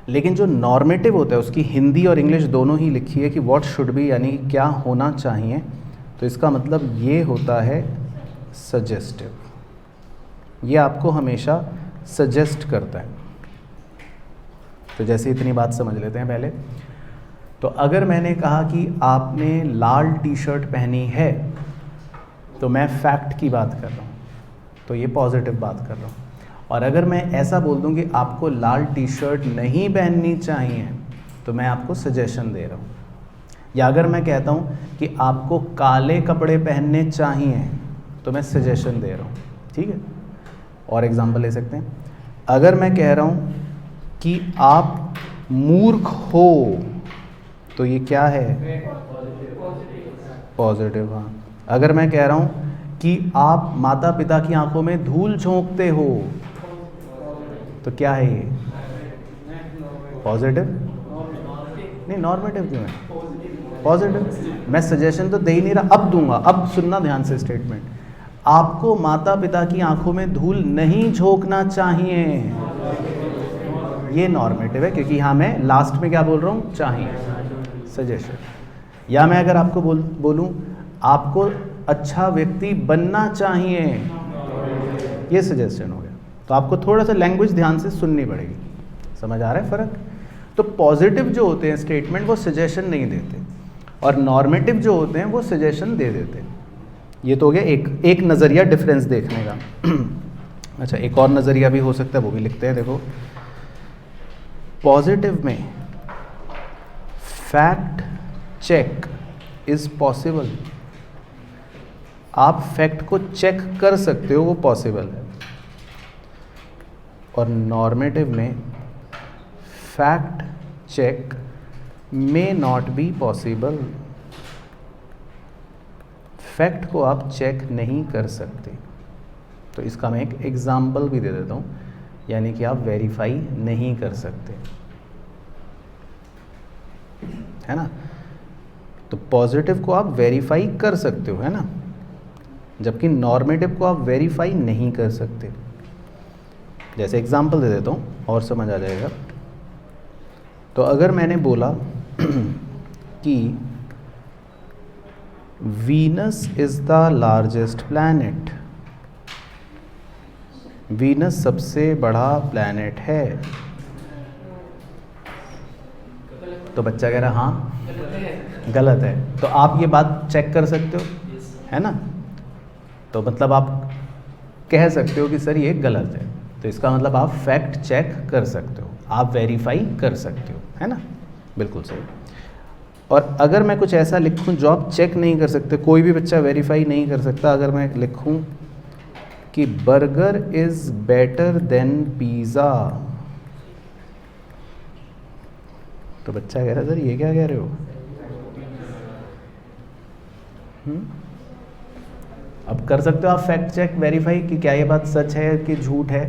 Speaker 1: लेकिन जो नॉर्मेटिव होता है उसकी हिंदी और इंग्लिश दोनों ही लिखी है कि व्हाट शुड बी, यानी क्या होना चाहिए। तो इसका मतलब ये होता है सजेस्टिव, ये आपको हमेशा सजेस्ट करता है। तो जैसे इतनी बात समझ लेते हैं पहले। तो अगर मैंने कहा कि आपने लाल टी शर्ट पहनी है, तो मैं फैक्ट की बात कर रहा हूँ, तो ये पॉजिटिव बात कर रहा हूँ। और अगर मैं ऐसा बोल दूँ कि आपको लाल टी शर्ट नहीं पहननी चाहिए, तो मैं आपको सजेशन दे रहा हूँ। या अगर मैं कहता हूँ कि आपको काले कपड़े पहनने चाहिए, तो मैं सजेशन दे रहा हूँ। ठीक है, और एग्जांपल ले सकते हैं। अगर मैं कह रहा हूँ कि आप मूर्ख हो, तो ये क्या है? पॉजिटिव। हाँ। अगर मैं कह रहा हूँ कि आप माता पिता की आंखों में धूल झोंकते हो, तो क्या है ये? पॉजिटिव? नहीं, नॉर्मेटिव क्यों है? पॉजिटिव। मैं सजेशन तो दे ही नहीं रहा, अब दूंगा। अब सुनना ध्यान से स्टेटमेंट। आपको माता पिता की आंखों में धूल नहीं झोंकना चाहिए, ये नॉर्मेटिव है, क्योंकि यहाँ मैं लास्ट में क्या बोल रहा हूँ? चाहिए, सजेशन। या मैं अगर आपको बोलूँ आपको अच्छा व्यक्ति बनना चाहिए, ये सजेशन हो गया। तो आपको थोड़ा सा लैंग्वेज ध्यान से सुननी पड़ेगी। समझ आ रहा है फ़र्क? तो पॉजिटिव जो होते हैं स्टेटमेंट, वो सजेशन नहीं देते, और नॉर्मेटिव जो होते हैं वो सजेशन दे देते हैं। ये तो हो गया एक नज़रिया डिफरेंस देखने का। अच्छा, एक और नज़रिया भी हो सकता है, वो भी लिखते हैं। देखो, पॉजिटिव में फैक्ट चेक इज़ पॉसिबल। आप फैक्ट को चेक कर सकते हो, वो पॉसिबल है। और नॉर्मेटिव में fact check may not be possible. Fact को आप चेक नहीं कर सकते। तो इसका मैं एक एग्जाम्पल भी दे देता हूँ, यानी कि आप वेरीफाई नहीं कर सकते, है ना। तो पॉजिटिव को आप वेरीफाई कर सकते हो, है ना, जबकि नॉर्मेटिव को आप वेरीफाई नहीं कर सकते। जैसे एग्जाम्पल दे देता हूँ और समझ आ जाएगा। तो अगर मैंने बोला कि Venus is the largest planet, Venus सबसे बड़ा प्लैनेट है, तो बच्चा कह रहा हाँ गलत है। तो आप ये बात चेक कर सकते हो, है ना। तो मतलब आप कह सकते हो कि सर ये गलत है, तो इसका मतलब आप फैक्ट चेक कर सकते हो, आप वेरीफाई कर सकते हो, है ना। बिल्कुल सही। और अगर मैं कुछ ऐसा लिखूं जो आप चेक नहीं कर सकते, कोई भी बच्चा वेरीफाई नहीं कर सकता, अगर मैं लिखूं कि burger is better than pizza, तो बच्चा कह रहा है सर ये क्या कह रहे हो? अब कर सकते हो आप फैक्ट चेक वेरीफाई कि क्या ये बात सच है कि झूठ है?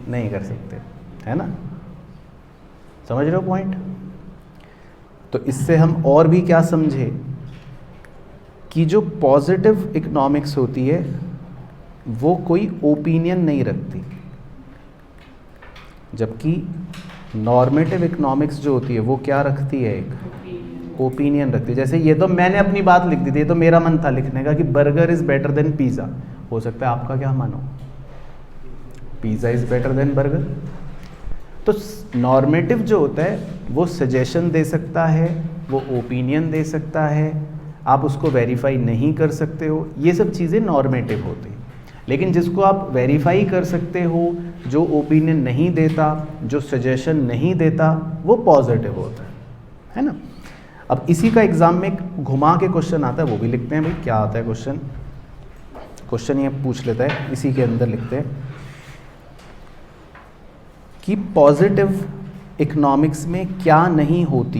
Speaker 1: नहीं कर सकते, है ना। समझ रहे हो पॉइंट? तो इससे हम और भी क्या समझे कि जो पॉजिटिव इकोनॉमिक्स होती है वो कोई ओपिनियन नहीं रखती, जबकि नॉर्मेटिव इकोनॉमिक्स जो होती है वो क्या रखती है? एक ओपिनियन रखती है। जैसे ये तो मैंने अपनी बात लिख दी थी, ये तो मेरा मन था लिखने का कि burger is better than pizza. हो सकता है आपका क्या मन हो, pizza is better than burger. तो नॉर्मेटिव जो होता है वो सजेशन दे सकता है, वो ओपिनियन दे सकता है, आप उसको वेरीफाई नहीं कर सकते हो, ये सब चीज़ें नॉर्मेटिव होती हैं। लेकिन जिसको आप वेरीफाई कर सकते हो, जो ओपिनियन नहीं देता, जो सजेशन नहीं देता, वो पॉजिटिव होता है ना। अब इसी का एग्ज़ाम में एक घुमा के क्वेश्चन आता है, वो भी लिखते हैं भाई। क्या आता है क्वेश्चन? क्वेश्चन ये पूछ लेता है, इसी के अंदर लिखते हैं कि पॉजिटिव इकोनॉमिक्स में क्या नहीं होती।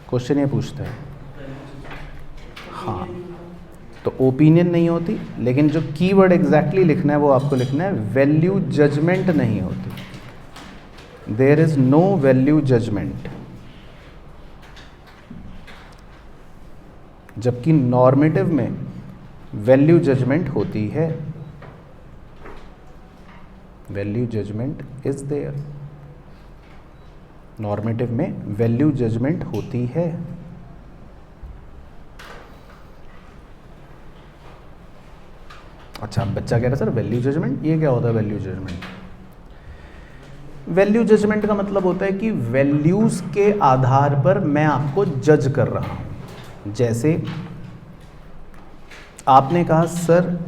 Speaker 1: क्वेश्चन ये पूछता है, हाँ, तो ओपिनियन नहीं होती, लेकिन जो कीवर्ड एग्जैक्टली लिखना है वो आपको लिखना है वैल्यू जजमेंट नहीं होती। There is no value judgement. जबकि नॉर्मेटिव में वैल्यू जजमेंट होती है, value judgement is there. Normative में वैल्यू जजमेंट होती है। अच्छा, बच्चा कह रहा है सर वैल्यू जजमेंट, ये क्या होता है वैल्यू जजमेंट? वैल्यू जजमेंट का मतलब होता है कि वैल्यूज़ के आधार पर मैं आपको जज कर रहा हूँ। जैसे आपने कहा सर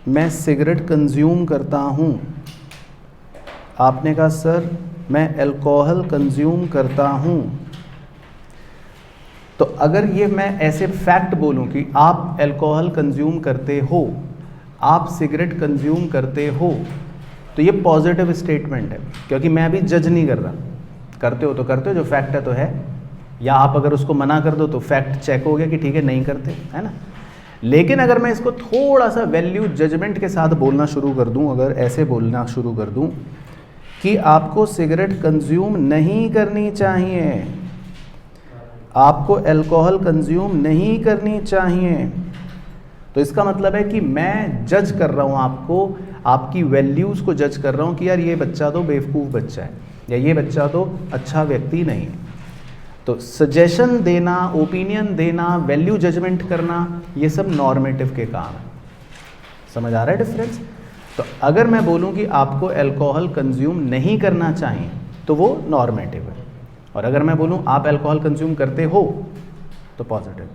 Speaker 1: मैं सिगरेट कंज्यूम करता हूँ, आपने कहा सर मैं अल्कोहल कंज्यूम करता हूँ, तो अगर ये मैं ऐसे फैक्ट बोलूं कि आप अल्कोहल कंज्यूम करते हो, आप सिगरेट कंज्यूम करते हो, तो ये पॉजिटिव स्टेटमेंट है, क्योंकि मैं अभी जज नहीं कर रहा। करते हो तो करते हो, जो फैक्ट है तो है। या आप अगर उसको मना कर दो तो फैक्ट चेक हो गया कि ठीक है नहीं करते, है ना। लेकिन अगर मैं इसको थोड़ा सा वैल्यू जजमेंट के साथ बोलना शुरू कर दूं, अगर ऐसे बोलना शुरू कर दूं कि आपको सिगरेट कंज्यूम नहीं करनी चाहिए, आपको अल्कोहल कंज्यूम नहीं करनी चाहिए, तो इसका मतलब है कि मैं जज कर रहा हूँ आपको, आपकी वैल्यूज़ को जज कर रहा हूँ कि यार ये बच्चा तो बेवकूफ़ बच्चा है या ये बच्चा तो अच्छा व्यक्ति नहीं है। तो सजेशन देना, ओपिनियन देना, वैल्यू जजमेंट करना, ये सब नॉर्मेटिव के काम है। समझ आ रहा है डिफरेंस? तो अगर मैं बोलूँ कि आपको अल्कोहल कंज्यूम नहीं करना चाहिए तो वो नॉर्मेटिव है, और अगर मैं बोलूँ आप अल्कोहल कंज्यूम करते हो तो पॉजिटिव,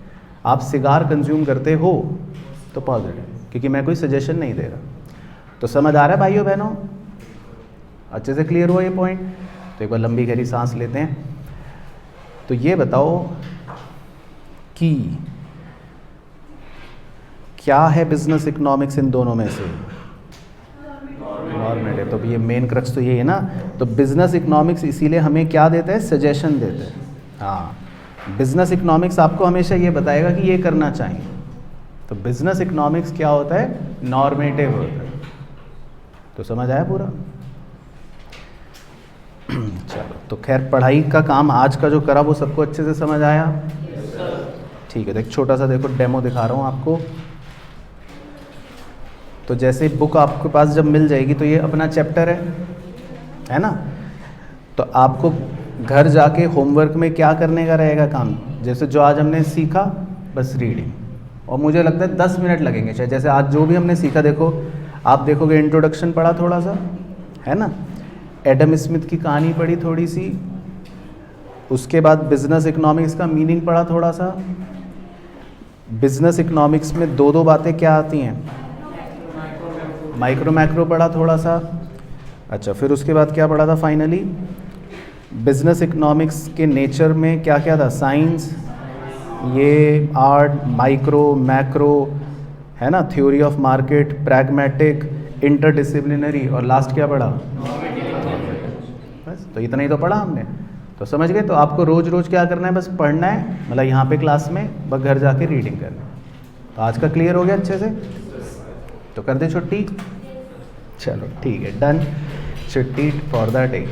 Speaker 1: आप सिगार कंज्यूम करते हो तो पॉजिटिव, क्योंकि मैं कोई सजेशन नहीं दे रहा। तो समझ आ रहा है भाइयों बहनों? अच्छे से क्लियर हुआ ये पॉइंट? तो एक बार लंबी गहरी सांस लेते हैं। तो ये बताओ कि क्या है बिजनेस इकोनॉमिक्स इन दोनों में से? नॉर्मेटिव। तो ये मेन क्रक्स तो ये है ना। तो बिजनेस इकोनॉमिक्स इसीलिए हमें क्या देता है? सजेशन देता है। हाँ, बिजनेस इकोनॉमिक्स आपको हमेशा ये बताएगा कि ये करना चाहिए। तो बिजनेस इकोनॉमिक्स क्या होता है? नॉर्मेटिव होता है। तो समझ आया पूरा? चलो, तो खैर पढ़ाई का काम आज का जो करा वो सबको अच्छे से समझ आया? ठीक है। तो एक छोटा सा देखो डेमो दिखा रहा हूँ आपको। तो जैसे बुक आपके पास जब मिल जाएगी तो ये अपना चैप्टर है ना। तो आपको घर जाके होमवर्क में क्या करने का रहेगा काम? जैसे जो आज हमने सीखा, बस रीडिंग, और मुझे लगता है 10 मिनट लगेंगे शायद। जैसे आज जो भी हमने सीखा, देखो आप देखोगे इंट्रोडक्शन पढ़ा थोड़ा सा, है ना, एडम स्मिथ की कहानी पढ़ी थोड़ी सी, उसके बाद बिजनेस इकोनॉमिक्स का मीनिंग पढ़ा थोड़ा सा। बिजनेस इकोनॉमिक्स में दो बातें क्या आती हैं? माइक्रो मैक्रो पढ़ा थोड़ा सा। अच्छा, फिर उसके बाद क्या पढ़ा था फाइनली? बिजनेस इकोनॉमिक्स के नेचर में क्या क्या था? साइंस, ये आर्ट, माइक्रो मैक्रो, है ना, theory of market, pragmatic, interdisciplinary, और लास्ट क्या पढ़ा? बस, तो इतना ही तो पढ़ा हमने। तो समझ गए? तो आपको रोज़ रोज़ क्या करना है? बस पढ़ना है, मतलब यहाँ पे क्लास में, बस घर जाके रीडिंग करना है। तो आज का क्लियर हो गया अच्छे से? तो कर दे छुट्टी? चलो ठीक है, डन, छुट्टी फॉर द डे।